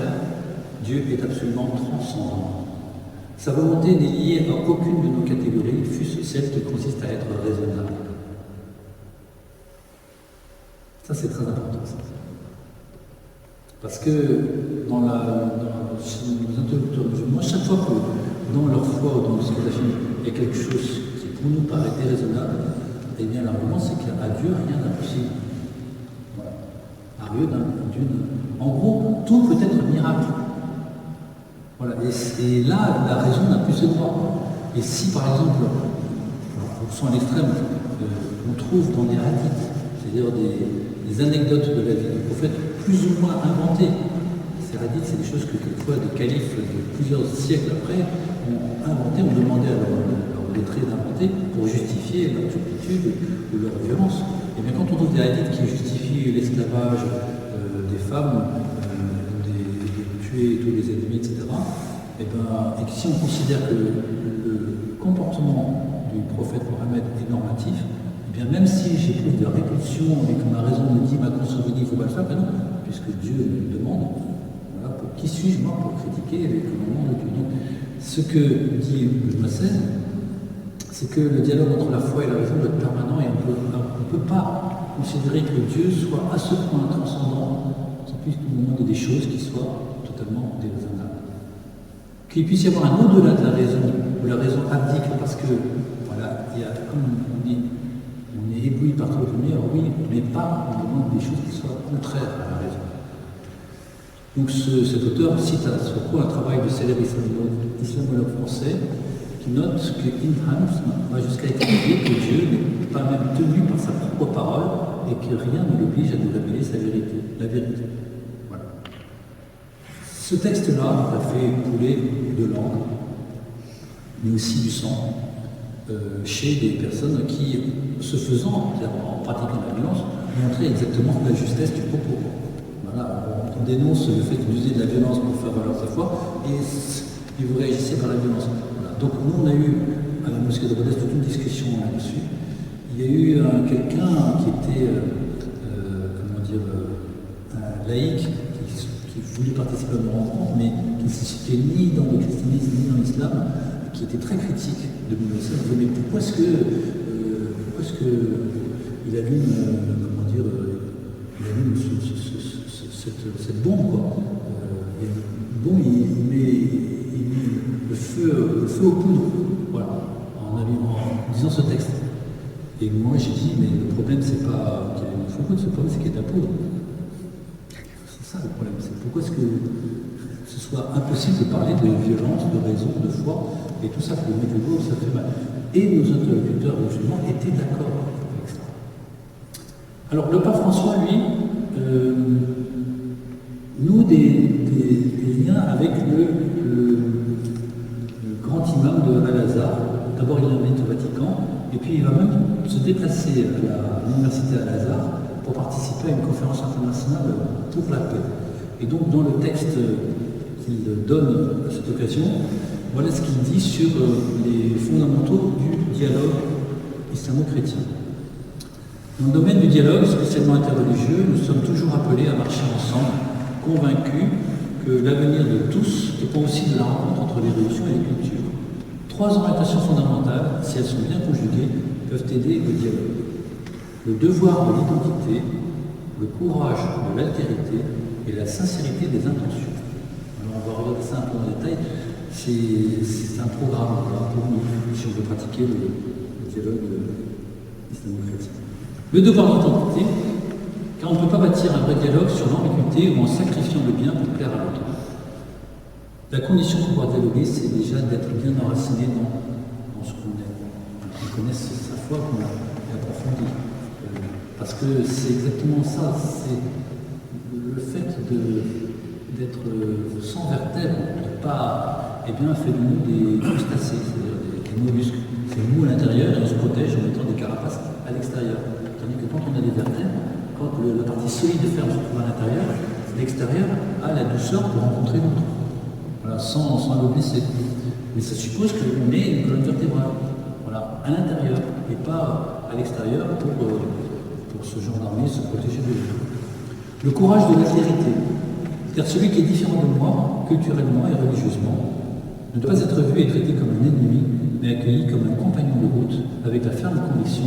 Dieu est absolument transcendant. Sa volonté n'est liée à aucune de nos catégories, fût-ce celle qui consiste à être raisonnable. Ça, c'est très important. Ça. Parce que chez nos interlocuteurs musulmans, chaque fois que dans leur foi ou dans ce qu'ils affirment, il y a quelque chose qui pour nous paraît déraisonnable, eh bien l'argument c'est qu'à Dieu rien n'est impossible. Voilà. À Dieu, en gros, tout peut être miracle. Voilà. Et là, la raison n'a plus ses droits. Et si par exemple, on sent à l'extrême, on trouve dans des hadiths, c'est-à-dire des anecdotes de la vie du prophète, plus ou moins inventées. Ces hadiths, c'est des choses que quelquefois des califes de plusieurs siècles après ont inventées, ont demandé à leurs lettrés d'inventer pour justifier leur turpitude ou leur violence. Et bien quand on trouve des hadiths qui justifient l'esclavage des femmes, de tuer tous les ennemis, etc., et que si on considère que le comportement du prophète Mohammed est normatif, et bien même si j'éprouve de répulsion et que ma raison me dit ma conscience me dit il ne faut pas le faire, ben non, puisque Dieu me demande, voilà, pour qui suis-je moi pour critiquer les commandements de Dieu. Donc, ce que dit Massen, c'est que le dialogue entre la foi et la raison doit être permanent et on ne peut pas considérer que Dieu soit à ce point transcendant qu'il puisse nous demander des choses qui soient totalement déraisonnables. Qu'il puisse y avoir un au-delà de la raison, où la raison abdique parce que, voilà, il y a, comme on dit, on est ébloui par trop de lumière, oui, mais pas on demande des choses qui soient contraires à la raison. Donc cet auteur cite à ce propos un travail de célèbre islamologue français qui note que Inham va jusqu'à expliquer que Dieu n'est pas même tenu par sa propre parole et que rien ne l'oblige à nous révéler sa vérité, la vérité. Voilà. Ce texte-là a fait couler de l'encre, mais aussi du sang, chez des personnes qui, se faisant, en pratiquant la violence, montraient exactement la justesse du propos. Voilà, on dénonce le fait d'user de la violence pour faire valoir sa foi, et vous réagissez par la violence. Voilà. Donc nous, on a eu, à la mosquée de Rodez, toute une discussion là-dessus. Il y a eu quelqu'un qui était, un laïc, qui voulait participer à nos rencontres, mais qui ne se situait ni dans le christianisme, ni dans l'islam, qui était très critique de Moïse. Il disait, mais pourquoi est-ce que il allume, il allume cette bombe, quoi. Bon, il met le feu aux poudres, voilà, en disant ce texte. Et moi j'ai dit, mais le problème c'est pas qu'il y a une feu aux poudres, le problème c'est qu'il y a de la poudre. C'est ça le problème, c'est pourquoi est-ce que ce soit impossible de parler de violence, de raison, de foi, et tout ça fait mettre le goût, ça fait mal. Et nos interlocuteurs musulmans étaient d'accord avec ça. Alors le pape François, lui, noue des liens avec le grand imam de Al-Azhar. D'abord il l'invite au Vatican, et puis il va même se déplacer à l'université Al-Azhar pour participer à une conférence internationale pour la paix. Et donc dans le texte qu'il donne à cette occasion, voilà ce qu'il dit sur les fondamentaux du dialogue islamo-chrétien. Dans le domaine du dialogue, spécialement interreligieux, nous sommes toujours appelés à marcher ensemble, convaincus que l'avenir de tous dépend aussi de la rencontre entre les religions et les cultures. 3 orientations fondamentales, si elles sont bien conjuguées, peuvent aider au dialogue. Le devoir de l'identité, le courage de l'altérité et la sincérité des intentions. Alors on va regarder ça un peu en détail. C'est un programme pour nous, si on veut pratiquer le dialogue islamo-chrétien. Le devoir d'identité, car on ne peut pas bâtir un vrai dialogue sur l'ambiguïté ou en sacrifiant le bien pour plaire à l'autre. La condition pour pouvoir dialoguer, c'est déjà d'être bien enraciné dans ce qu'on est. Qu'on connaisse sa foi, qu'on l'approfondit. Parce que c'est exactement ça, c'est le fait d'être sans vertèbre, de ne pas, eh bien, fait de nous des crustacés, c'est-à-dire des mollusques. C'est mou à l'intérieur et on se protège en mettant des carapaces à l'extérieur. Tandis que quand on a des vertèbres, quand la partie solide ferme se trouve à l'intérieur, l'extérieur a la douceur pour rencontrer l'autre, voilà, sans le blesser. Mais ça suppose qu'on ait une colonne vertébrale, voilà, à l'intérieur, et pas à l'extérieur pour ce genre d'armée se protéger de l'autre. Le courage de l'altérité, car celui qui est différent de moi, culturellement et religieusement, ne doit pas être vu et traité comme un ennemi, mais accueilli comme un compagnon de route, avec la ferme conviction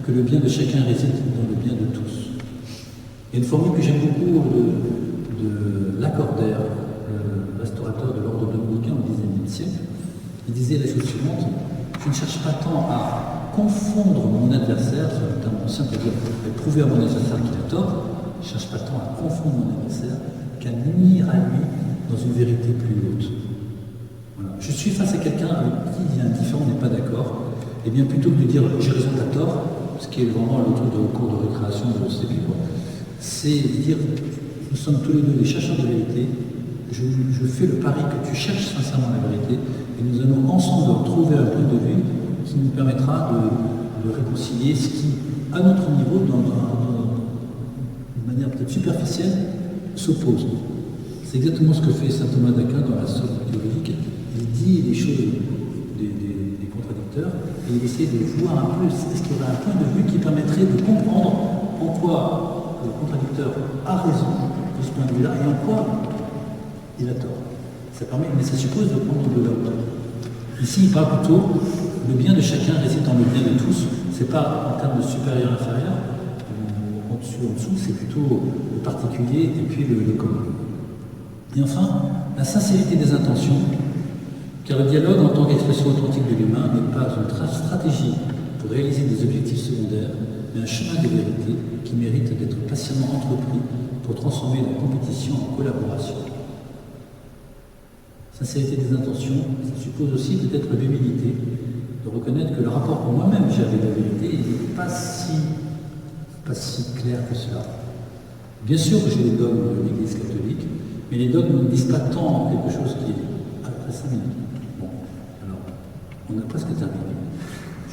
que le bien de chacun réside dans le bien de tous. Il y a une formule que j'aime beaucoup de Lacordaire, le restaurateur de l'ordre dominicain au XIXe siècle. Il disait la chose suivante: je ne cherche pas tant à confondre mon adversaire, c'est un terme ancien pour dire prouver à mon adversaire qu'il a tort, je ne cherche pas tant à confondre mon adversaire qu'à m'unir à lui dans une vérité plus haute. Voilà. Je suis face à quelqu'un avec qui il y a un différent, on n'est pas d'accord, et bien plutôt que de dire j'ai raison, t'as tort, ce qui est vraiment le truc de cours de récréation de CP, c'est dire nous sommes tous les deux des chercheurs de vérité, je fais le pari que tu cherches sincèrement la vérité, et nous allons ensemble trouver un point de vue qui nous permettra de réconcilier ce qui, à notre niveau, d'une manière peut-être superficielle, s'oppose. C'est exactement ce que fait saint Thomas d'Aquin dans la somme théologique. Il dit les choses des contradicteurs et il essaie de voir un peu est-ce qu'il y aurait un point de vue qui permettrait de comprendre en quoi le contradicteur a raison de ce point de vue-là et en quoi il a tort. Ça permet, mais ça suppose de prendre de la hauteur. Ici, il parle plutôt le bien de chacun réside dans le bien de tous. C'est pas en termes de supérieur-inférieur, au-dessus, en dessous, c'est plutôt le particulier et puis le commun. Et enfin, la sincérité des intentions, car le dialogue en tant qu'expression authentique de l'humain n'est pas une stratégie pour réaliser des objectifs secondaires, mais un chemin de vérité qui mérite d'être patiemment entrepris pour transformer la compétition en collaboration. Sincérité des intentions, ça suppose aussi peut-être l'humilité, de reconnaître que le rapport que moi-même j'ai avec la vérité n'est pas si clair que cela. Bien sûr que j'ai les dogmes de l'Église catholique, mais les dogmes ne disent pas tant quelque chose qui est après 5 minutes. Bon, alors, on a presque terminé.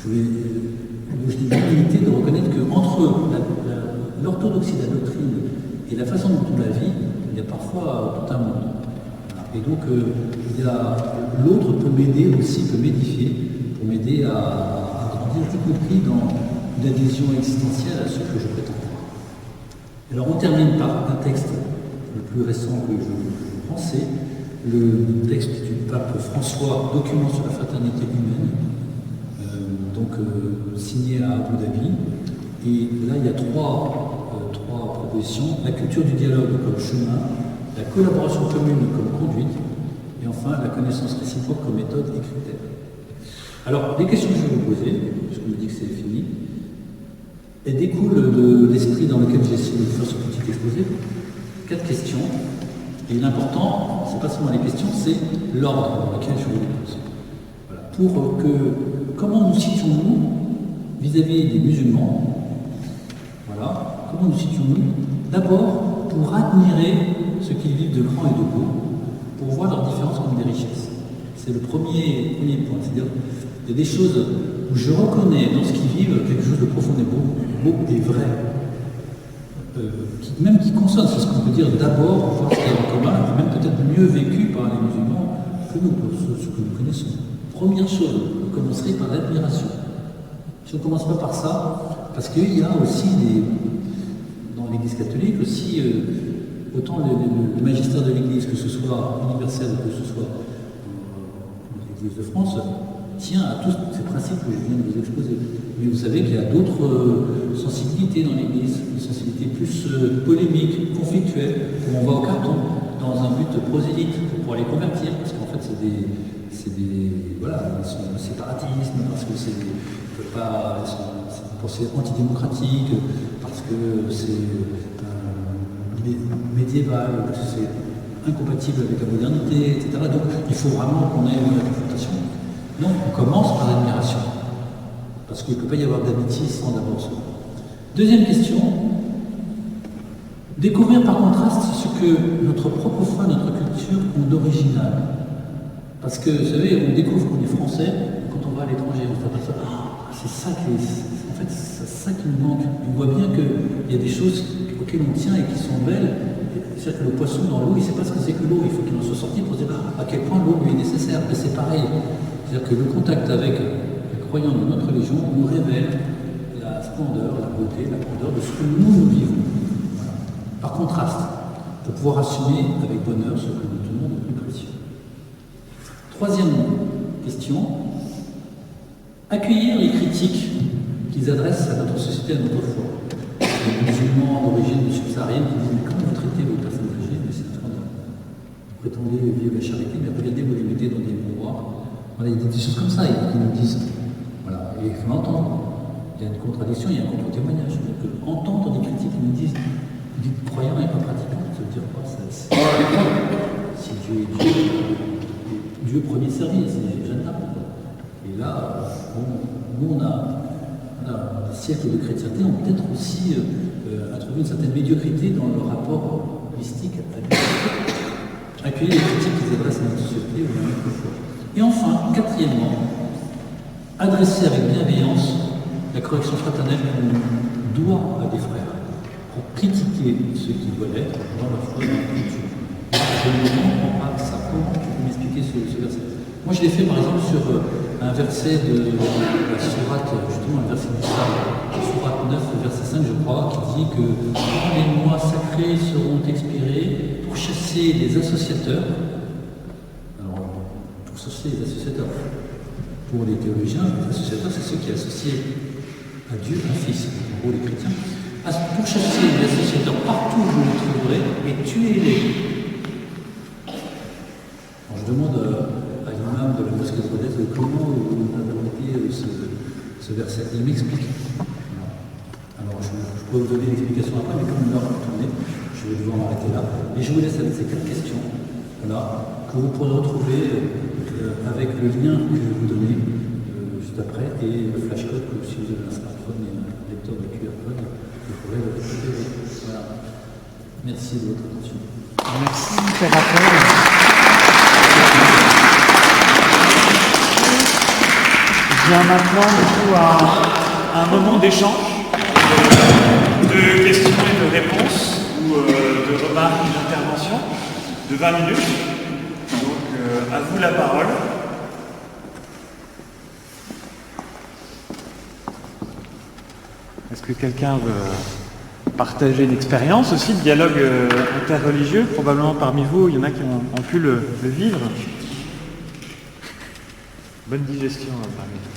Je dis l'humilité de reconnaître qu'entre l'orthodoxie de la doctrine et la façon dont on la vit, il y a parfois tout un monde. Et donc, l'autre peut m'aider aussi, peut m'édifier, pour m'aider à grandir, y compris dans une adhésion existentielle à ce que je prétends croire. Alors, on termine par un texte le plus récent que je prends, c'est le texte du pape François, document sur la fraternité humaine, signé à Abu Dhabi. Et là, il y a trois propositions: la culture du dialogue comme chemin, la collaboration commune comme conduite, et enfin la connaissance réciproque comme méthode et critère. Alors, les questions que je vais vous poser, puisqu'on me dit que c'est fini, elles découlent de l'esprit dans lequel j'ai essayé de faire ce petit exposé. 4 questions, et l'important, c'est pas seulement les questions, c'est l'ordre dans lequel je vous les pose. Voilà. Comment nous situons-nous vis-à-vis des musulmans? Voilà. Comment nous situons-nous? D'abord, pour admirer ce qu'ils vivent de grand et de beau, pour voir leurs différences comme des richesses. C'est le premier point. C'est-à-dire, il y a des choses où je reconnais dans ce qu'ils vivent quelque chose de profondément beau et vrai. Même qui consonne, c'est ce qu'on peut dire d'abord, voir ce qu'il y a en commun, et même peut-être mieux vécu par les musulmans que nous, pour ce que nous connaissons. Première chose, on commencerait par l'admiration. Si on ne commence pas par ça, parce qu'il y a aussi dans l'Église catholique aussi, autant le magistère de l'Église, que ce soit universel ou que ce soit l'Église de France, tient à tous ces principes que je viens de vous exposer. Mais vous savez qu'il y a d'autres sensibilités dans l'Église, des sensibilités plus polémiques, conflictuelles, où on va au carton, dans un but prosélyte, pour les convertir, parce qu'en fait c'est des séparatisme, parce que c'est une pensée antidémocratique, parce que c'est médiéval, que c'est incompatible avec la modernité, etc. Donc il faut vraiment qu'on ait une confrontation. Non, on commence par l'admiration, parce qu'il ne peut pas y avoir d'amitié sans d'abord ça. Deuxième question, découvrir par contraste ce que notre propre foi, notre culture ont d'original. Parce que, vous savez, on découvre qu'on est français, quand on va à l'étranger, on s'aperçoit, c'est ça qui nous manque. On voit bien qu'il y a des choses auxquelles on tient et qui sont belles. C'est-à-dire que le poisson dans l'eau, il ne sait pas ce que c'est que l'eau. Il faut qu'il en soit sorti pour se dire à quel point l'eau lui est nécessaire. Mais c'est pareil. C'est-à-dire que le contact avec les croyants de notre religion nous révèle la splendeur, la beauté, la grandeur de ce que nous vivons. Voilà. Par contraste, pour pouvoir assumer avec bonheur ce que nous tenons de plus précieux. Troisième question, accueillir les critiques qu'ils adressent à notre société, à notre foi. Les musulmans d'origine subsaharienne qui disent mais comment vous traitez les personnes âgées? Mais c'est un scandale. Vous prétendez vivre la charité, mais regardez, vous les mettez dans des mouroirs. Voilà, il y a des choses comme ça qui nous disent. Voilà, et il faut l'entendre. Il y a une contradiction, il y a un contre-témoignage. Donc entendre des critiques qui nous disent vous dites croyant et pas pratiquant, ça veut dire quoi ça, si Dieu est Dieu premier service, c'est Jeanne d'Arc. Et là, nous on a des siècles de chrétienté ont peut-être aussi introduit une certaine médiocrité dans le rapport mystique à Dieu. Accueillir les critiques qui s'adressent à notre société ou à notre foi. Et enfin, quatrièmement, adresser avec bienveillance la correction fraternelle qu'on doit à des frères pour critiquer ceux qui veulent être dans leur foi et dans leur culture. Je ne comprends pas ça. Comment tu peux m'expliquer ce verset? Moi, je l'ai fait par exemple sur un verset de la sourate, justement un verset du Psaume, sourate 9, verset 5, je crois, qui dit que quand les mois sacrés seront expirés pour chasser les associateurs. Alors, pour chasser les associateurs, pour les théologiens, les associateurs, c'est ceux qui associent à Dieu un fils, en gros les chrétiens, pour chasser les associateurs partout où vous les trouverez et tuez-les. Je demande à l'imam de la mosquée de Rodez comment vous avez remarqué ce verset. Il m'explique. Alors, je peux vous donner l'explication après, mais comme l'heure va tourner, je vais devoir m'arrêter là. Et je vous laisse avec ces 4 questions, voilà, que vous pourrez retrouver avec le lien que je vais vous donner juste après et le flashcode, que si vous avez un smartphone et un lecteur de QR code, vous pourrez le récupérer. Voilà. Merci de votre attention. Merci, Père Raphaël. Bien maintenant du coup à un moment d'échange, de questions et de réponses, ou de remarques et d'interventions, de 20 minutes. Donc à vous la parole. Est-ce que quelqu'un veut partager une expérience aussi de dialogue interreligieux? Probablement parmi vous, il y en a qui ont pu le vivre. Bonne digestion parmi vous.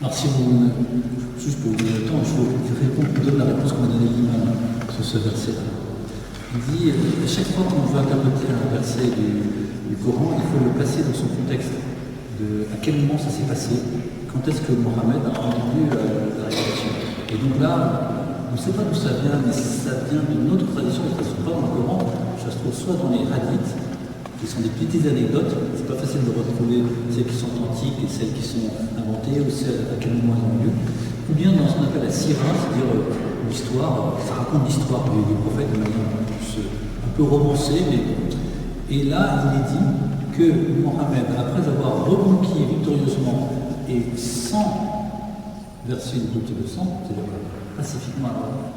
Alors si vous, juste pour vous donner le temps, je vous donne la réponse qu'on m'a donnée l'imam sur ce verset-là. Il dit, à chaque fois qu'on veut interpréter un verset du Coran, il faut le placer dans son contexte. À quel moment ça s'est passé? Quand est-ce que Mohammed a entendu la révélation? Et donc là, on ne sait pas d'où ça vient, mais ça vient d'une autre tradition, ça ne se trouve pas dans le Coran, ça se trouve soit dans les hadiths, qui sont des petites anecdotes, c'est pas facile de retrouver celles qui sont authentiques et celles qui sont inventées, ou celles à quel moment elles ont lieu, ou bien dans ce qu'on appelle la sira, c'est-à-dire l'histoire, ça raconte l'histoire du prophète de manière un peu romancée, et là il est dit que Mohammed, après avoir reconquis victorieusement et sans verser une goutte de sang, c'est-à-dire pacifiquement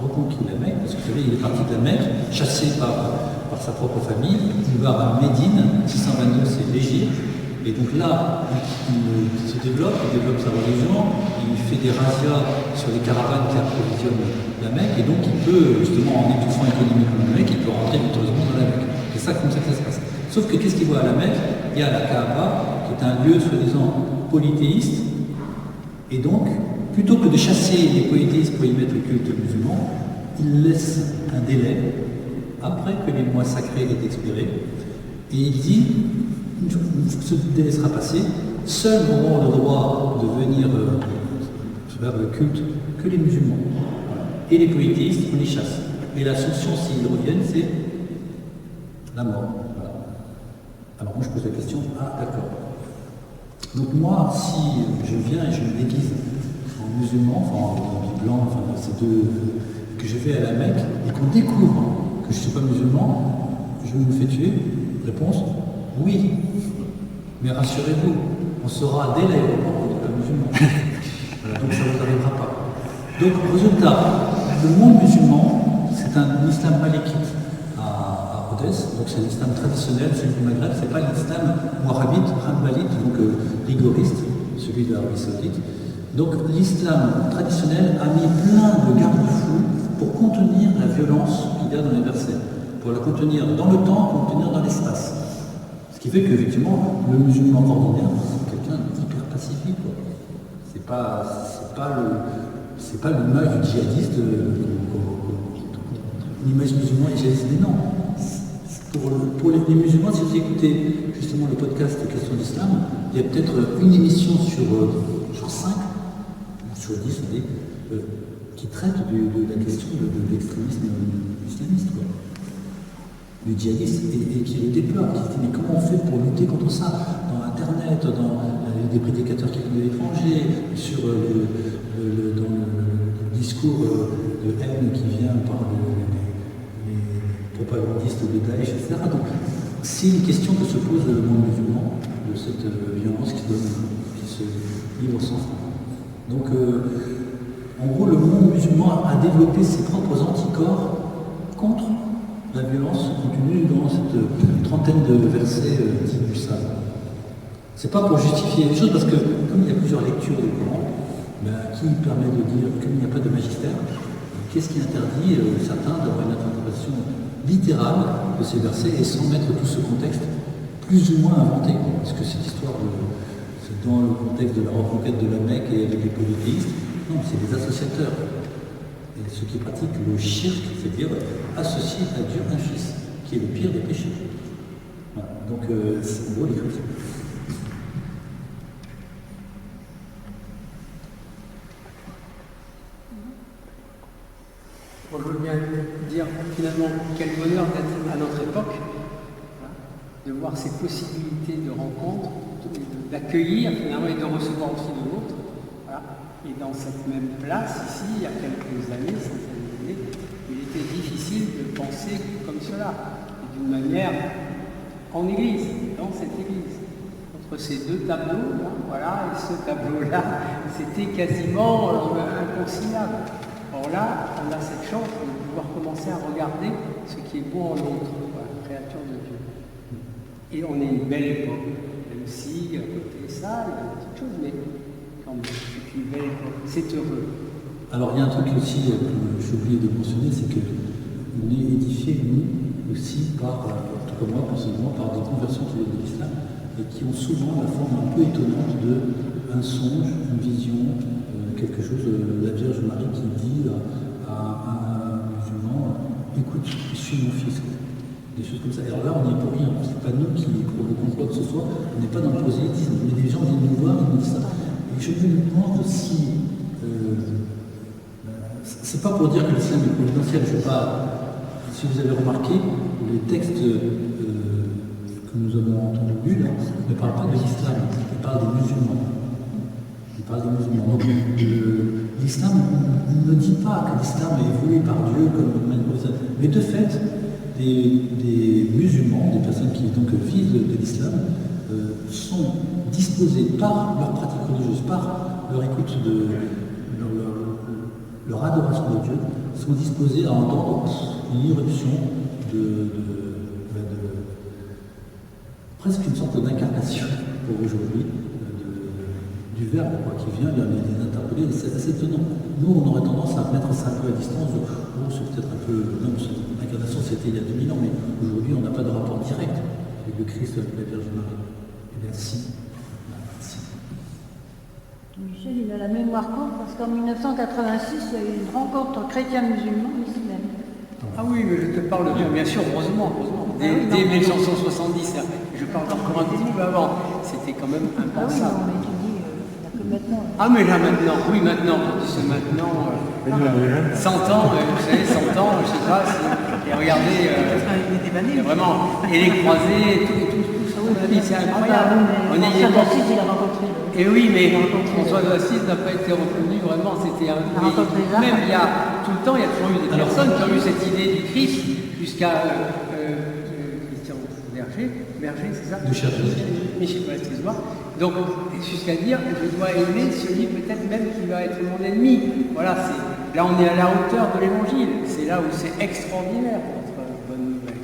reconquis la Mecque, parce que vous savez, il est parti de la Mecque, chassé par sa propre famille, il va à Médine, 622 c'est l'Égypte, et donc là, il se développe, il développe sa religion, il fait des razzias sur les caravanes qui approvisionnent la Mecque, et donc il peut, justement, en étouffant économiquement la Mecque, il peut rentrer victorieusement dans la Mecque. C'est ça comme ça que ça se passe. Sauf que qu'est-ce qu'il voit à la Mecque? Il y a la Kaaba, qui est un lieu soi-disant polythéiste, et donc, plutôt que de chasser les polythéistes pour y mettre le culte musulman, il laisse un délai après que les mois sacrés aient expiré, et il dit, une fois que ce délai sera passé, seuls auront le droit de venir faire le culte que les musulmans. Et les polythéistes, on les chasse. Et la sanction, s'ils reviennent, c'est la mort. Voilà. Alors moi je pose la question, d'accord. Donc moi, si je viens et je me déguise en musulman, enfin en habit blanc, enfin ces deux, que je vais à la Mecque, et qu'on découvre que je ne suis pas musulman, je me fais tuer? Réponse, oui. Mais rassurez-vous, on saura dès l'aéroport qu'on n'est pas musulman. Voilà, donc ça ne vous arrivera pas. Donc, résultat, le monde musulman, c'est un islam malékite à Rodez, donc c'est l'islam traditionnel, celui du Maghreb, c'est pas l'islam wahhabite, hanbalite, donc rigoriste, celui de l'Arabie Saoudite. Donc l'islam traditionnel a mis plein de garde-fous pour contenir la violence qu'il y a dans les versets, pour la contenir dans le temps, pour la contenir dans l'espace. Ce qui fait qu'effectivement, le musulman ordinaire, c'est quelqu'un d'hyper pacifique. C'est pas l'image du djihadiste, l'image musulman et djihadiste, mais non. Pour les musulmans, si vous écoutez justement le podcast Question d'Islam, il y a peut-être une émission sur 5, ou sur 10, qui traite de la question de l'extrémisme islamiste, quoi. Du djihadiste, et qui le déplore, qui se dit mais comment on fait pour lutter contre ça dans Internet, dans des prédicateurs qui viennent de l'étranger, dans le discours de haine qui vient par les propagandistes de Daesh, etc. Donc c'est une question que se pose le monde musulman, de cette violence qui se livre sans fin. Donc en gros le monde musulman a développé ses propres anticorps contre la violence contenue dans cette trentaine de versets dits du Sahel. C'est pas pour justifier les choses, parce que comme il y a plusieurs lectures du Coran, qui permet de dire qu'il n'y a pas de magistère, qu'est-ce qui interdit certains d'avoir une interprétation littérale de ces versets et sans mettre tout ce contexte plus ou moins inventé, parce que cette histoire c'est dans le contexte de la reconquête de la Mecque et avec les polythéistes, non, c'est des associateurs. Et ceux qui pratiquent le shirk, c'est-à-dire associer à Dieu un fils, qui est le pire des péchés. Voilà. Donc, c'est en gros les chrétiens. Moi, je veux bien dire finalement quel bonheur d'être à notre époque, de voir ces possibilités de rencontre, d'accueillir finalement et de recevoir aussi de l'autre. Voilà. Et dans cette même place, ici, il y a quelques années, centaines d'années, il était difficile de penser comme cela, et d'une manière en église, dans cette église. Entre ces deux tableaux, là, voilà, et ce tableau-là, c'était quasiment inconciliable. Or là, on a cette chance de pouvoir commencer à regarder ce qui est beau en l'autre, voilà, créature de Dieu. Et on est une belle époque, même si à côté de ça, il y a des petites choses, mais quand même, c'est une belle époque, c'est heureux. Alors il y a un truc aussi que j'ai oublié de mentionner, c'est qu'on est édifié, nous, aussi, par, en tout cas moi, personnellement, par des conversions qui viennent de l'islam, et qui ont souvent la forme un peu étonnante d'un songe, une vision, quelque chose, la Vierge Marie qui dit à un musulman, écoute, suis mon fils. Des choses comme ça. Et alors là, on n'y est pour rien. C'est pas nous qui provoquons quoi que ce soit. On n'est pas dans le prosélytisme. Mais des gens viennent nous voir et nous disent ça. Et je me demande si... c'est pas pour dire que l'islam est providentiel. Je sais pas... Si vous avez remarqué, les textes que nous avons entendus là ne parlent pas de l'islam. Ils parlent des musulmans. Donc l'islam ne dit pas que l'islam est évolué par Dieu comme mais de fait, des musulmans, des personnes qui donc vivent de l'islam, sont disposés par leur pratique religieuse, par leur écoute de leur adoration de Dieu, sont disposés à entendre une irruption presque une sorte d'incarnation pour aujourd'hui du verbe qui vient les interpeller. C'est assez étonnant. Nous, on aurait tendance à mettre ça un peu à distance. Bon, c'est peut-être un peu... Non, l'incarnation, c'était il y a 2000 ans, mais aujourd'hui, on n'a pas de rapport direct avec le Christ, avec la Vierge Marie. Eh bien, si. Michel, il a la mémoire courte parce qu'en 1986, il y a eu une rencontre chrétien-musulman ici même. Ah oui, mais je te parle bien sûr, heureusement. Dès 1970, je parle encore un petit peu avant. C'était quand même impensable. Ah oui, non, mais tu dis, il n'y a que maintenant. Ah mais là maintenant, oui maintenant, c'est maintenant 100 ans, vous savez, 100 ans, je sais pas, et regardez, il y a vraiment, et les croisés, tout ça, oui, c'est incroyable. On est François d'Assise, il a rencontré. Et oui, mais Il a rencontré. François d'Assise n'a pas été reconnu vraiment. C'était un. Il a rencontré Jacques. Même il y a tout le temps, il y a toujours eu des personnes qui ont eu cette idée du Christ jusqu'à Christian Berger, c'est ça? De Chergé. Michel, excuse-moi. Donc, jusqu'à dire, je dois aimer celui peut-être même qui va être mon ennemi. Voilà, là on est à la hauteur de l'évangile. C'est là où c'est extraordinaire, notre bonne nouvelle.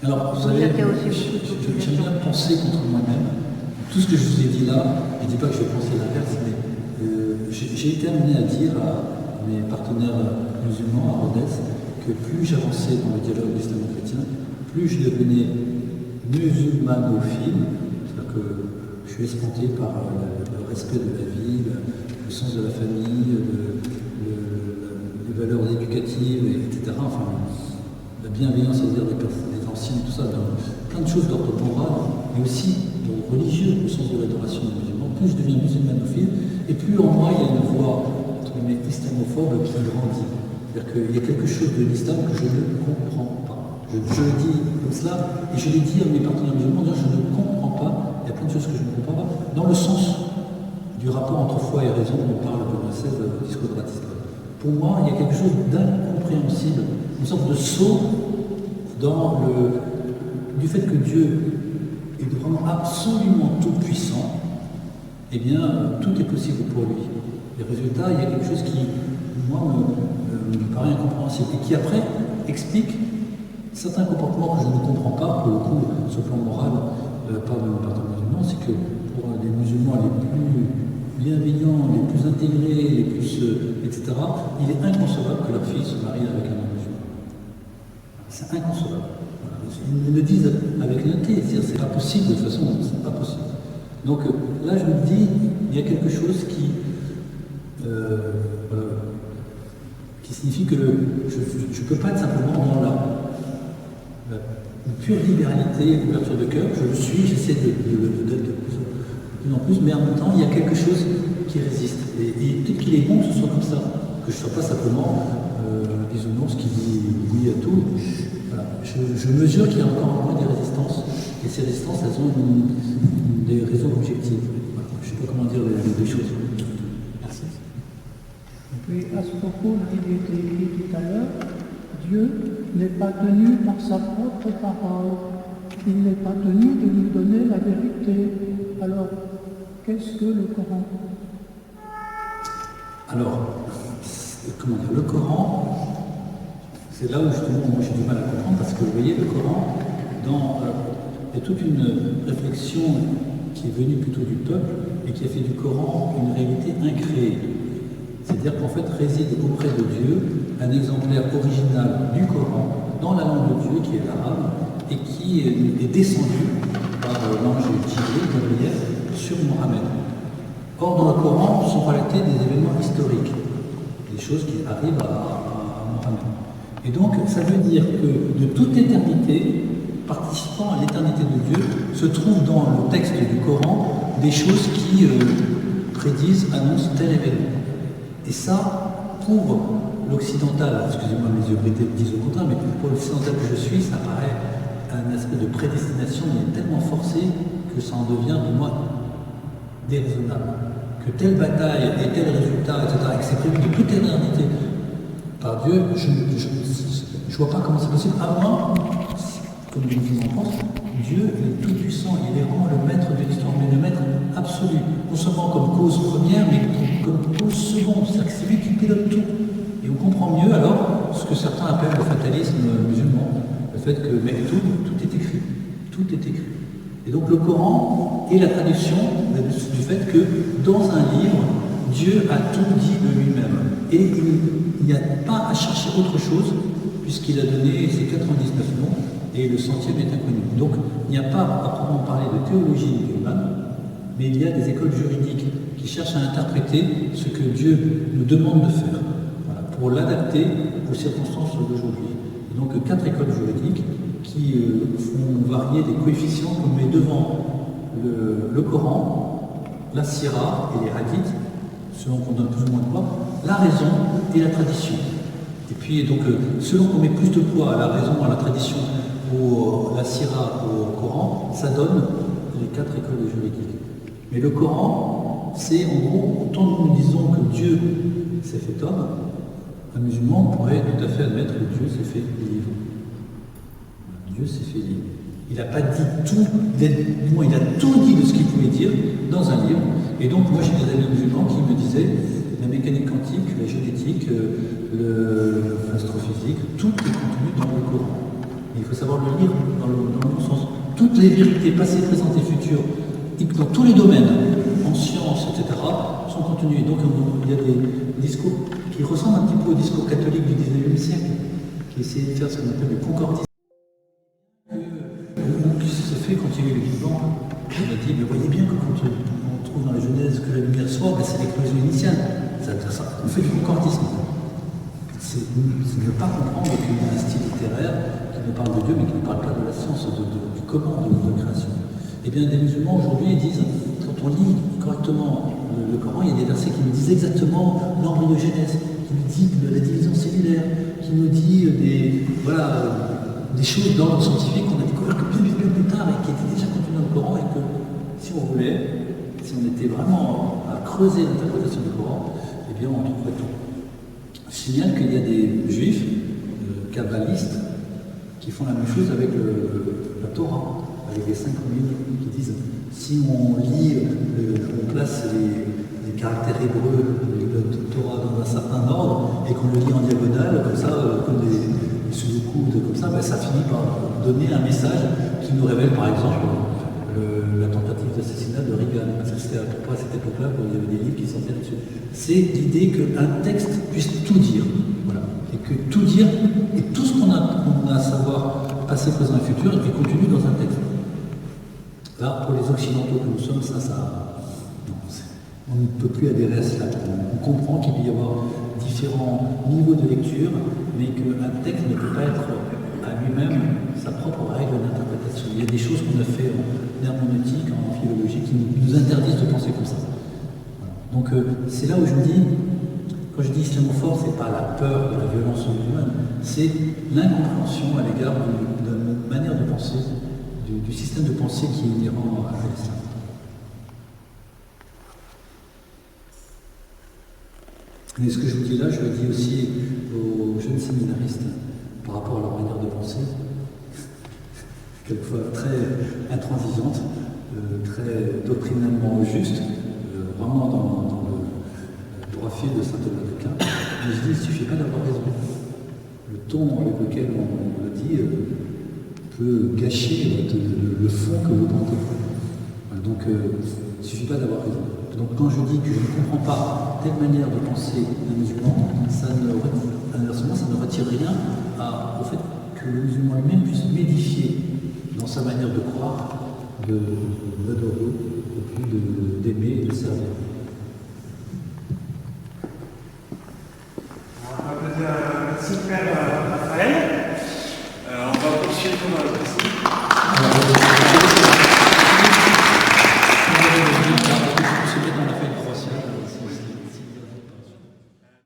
Alors, vous Oui, savez, il y a aussi j'aime bien penser contre moi-même. Tout ce que je vous ai dit là, je ne dis pas que je vais penser l'inverse, mais j'ai été amené à dire à mes partenaires musulmans à Rodez que plus j'avançais dans le dialogue islamo-chrétien, plus je devenais musulmanophile, c'est-à-dire que je suis espanté par le respect de la vie, le sens de la famille, les valeurs éducatives, etc. Enfin, la bienveillance à dire des anciens, tout ça, plein de choses d'ordre moral, mais aussi d'ordre religieux, au sens de l'adoration des musulmans. Plus je deviens musulmanophile, et plus en moi il y a une voix entre guillemets islamophobe qui grandit. C'est-à-dire qu'il y a quelque chose de l'islam que je ne comprends pas. Je le dis comme cela, et je l'ai dit à mes partenaires musulmans, je ne comprends pas, il y a plein de choses que je ne comprends pas, dans le sens du rapport entre foi et raison dont parle Benoît XVI au discours de Bratislava. Pour moi, il y a quelque chose d'incompréhensible, une sorte de saut dans du fait que Dieu est vraiment absolument tout-puissant, eh bien, tout est possible pour lui. Et résultat, il y a quelque chose qui, moi, me paraît incompréhensible, et qui après explique certains comportements que je ne comprends pas, pour le coup, sur le plan moral, par de nos partenaires musulmans, c'est que pour les musulmans les plus bienveillants, les plus intégrés, les plus, etc., il est inconcevable que leur fille se marie avec un homme musulman. C'est inconcevable. Voilà. Ils le disent avec honnêteté, c'est-à-dire c'est pas possible, de toute façon, c'est pas possible. Donc là, je me dis, il y a quelque chose qui signifie que je ne peux pas être simplement dans une pure libéralité, ouverture de cœur. Je le suis, j'essaie d'être de plus en plus, mais en même temps, il y a quelque chose qui résiste. Et peut-être qu'il est bon que ce soit comme ça, que je ne sois pas simplement bisounours qui dit oui à tout. Voilà. Je mesure qu'il y a encore moins des résistances, et ces résistances, elles ont des raisons objectives. Voilà. Je ne sais pas comment dire les choses. Merci. Oui, à ce propos, il était écrit tout à l'heure, Dieu n'est pas tenu par sa propre parole, il n'est pas tenu de nous donner la vérité. Alors, qu'est-ce que le Coran? Alors, comment dire, le Coran, c'est là où justement moi j'ai du mal à comprendre, parce que vous voyez, le Coran, il y a toute une réflexion qui est venue plutôt du peuple et qui a fait du Coran une réalité incréée. C'est-à-dire qu'en fait réside auprès de Dieu un exemplaire original du Coran dans la langue de Dieu qui est l'arabe et qui est descendu par l'ange Jibril, Gabriel, sur Mohammed. Or dans le Coran sont relatés des événements historiques, des choses qui arrivent à Mohammed. Et donc ça veut dire que de toute éternité, participant à l'éternité de Dieu, se trouvent dans le texte du Coran des choses qui prédisent, annoncent tel événement. Et ça, pour l'occidental, excusez-moi mes yeux brités disent au contraire, mais pour l'occidental que je suis, ça paraît un aspect de prédestination, il est tellement forcé que ça en devient pour moi déraisonnable. Que telle bataille et tel résultat, etc., et que c'est prévu de toute éternité par Dieu, je ne vois pas comment c'est possible, à moins, comme nous disons en France, Dieu est tout puissant, il est vraiment le maître de l'histoire, mais le maître absolu, non seulement comme cause première, mais comme cause seconde, c'est-à-dire que c'est lui qui pilote tout. Et on comprend mieux alors ce que certains appellent le fatalisme musulman, le fait que mais tout est écrit, tout est écrit. Et donc le Coran est la traduction du fait que dans un livre, Dieu a tout dit de lui-même. Et il n'y a pas à chercher autre chose, puisqu'il a donné ses 99 noms, et le centième est inconnu. Donc il n'y a pas à proprement parler de théologie musulmane, mais il y a des écoles juridiques qui cherchent à interpréter ce que Dieu nous demande de faire, voilà, pour l'adapter aux circonstances d'aujourd'hui. Et donc 4 écoles juridiques qui font varier des coefficients qu'on met devant le Coran, la Sira et les hadiths, selon qu'on donne plus ou moins de poids, la raison et la tradition. Et puis donc selon qu'on met plus de poids à la raison, à la tradition, la Sira au Coran, ça donne les 4 écoles juridiques. Mais le Coran, c'est en gros, autant que nous disons que Dieu s'est fait homme, un musulman pourrait tout à fait admettre que Dieu s'est fait livre. Dieu s'est fait livre. Il n'a pas dit tout, il a tout dit de ce qu'il pouvait dire dans un livre. Et donc, moi, j'ai des amis musulmans qui me disaient la mécanique quantique, la génétique, l'astrophysique, tout est contenu dans le Coran. Et il faut savoir le lire dans le bon sens. Toutes les vérités passées, présentes et futures, dans tous les domaines, en sciences, etc., sont contenues. Et donc, il y a des discours qui ressemblent un petit peu au discours catholique du 19e siècle, qui essayaient de faire ce qu'on appelle le concordisme. Qu'est-ce qui se fait quand il y a eu le Big Bang? On a dit, mais voyez bien que quand on trouve dans la Genèse que la lumière sort, ben c'est l'éclosion initiale. On fait du concordisme. C'est ne pas comprendre qu'il y a un style littéraire qui nous parle de Dieu, mais qui ne parle pas de la science, du comment de création. Eh bien, des musulmans aujourd'hui disent, quand on lit correctement le Coran, il y a des versets qui nous disent exactement l'embryogenèse, qui nous dit de la division cellulaire, qui nous dit des choses d'ordre scientifique qu'on a découvert que bien plus tard et qui étaient déjà contenues dans le Coran, et que si on voulait, si on était vraiment à creuser l'interprétation du Coran, eh bien on trouverait tout. Je signale qu'il y a des juifs, kabbalistes, qui font la même chose avec la Torah, avec les 5 livres qui disent si on lit, on place les caractères hébreux de Torah dans un certain ordre et qu'on le lit en diagonale, comme ça, comme des sous-coudes, comme ça, ben, ça finit par donner un message qui nous révèle par exemple la tentative d'assassinat de Reagan, parce que c'était à peu près à cette époque-là où il y avait des livres qui sortaient là-dessus. C'est l'idée qu'un texte puisse tout dire, voilà, et que tout dire, et tout ce qu'on a à savoir, passé, présent et futur, est contenu dans un texte. Là, pour les occidentaux que nous sommes, on ne peut plus adhérer à cela. On comprend qu'il peut y avoir différents niveaux de lecture, mais qu'un texte ne peut pas être à lui-même sa propre règle d'interprétation. Il y a des choses qu'on a fait en herméneutique, en philologie, qui nous interdisent de penser comme ça. Donc c'est là où je me dis, quand je dis islamophore, c'est pas la peur de la violence humaine, c'est l'incompréhension à l'égard de notre manière de penser, du système de pensée qui est inhérent à l'islam. Et ce que je vous dis là, je le dis aussi aux jeunes séminaristes par rapport à leur manière de penser, quelquefois très intransigeante, très doctrinalement juste, vraiment dans le droit fil de saint Thomas d'Aquin. Mais je dis, il ne suffit pas d'avoir raison. Le ton avec lequel on le dit peut gâcher le fond que vous portez. Donc, il ne suffit pas d'avoir raison. Donc, quand je dis que je ne comprends pas telle manière de penser d'un musulman, inversement, ça ne retire rien au fait que le musulman lui-même puisse m'édifier dans sa manière de croire, d'adorer, et puis d'aimer et de servir.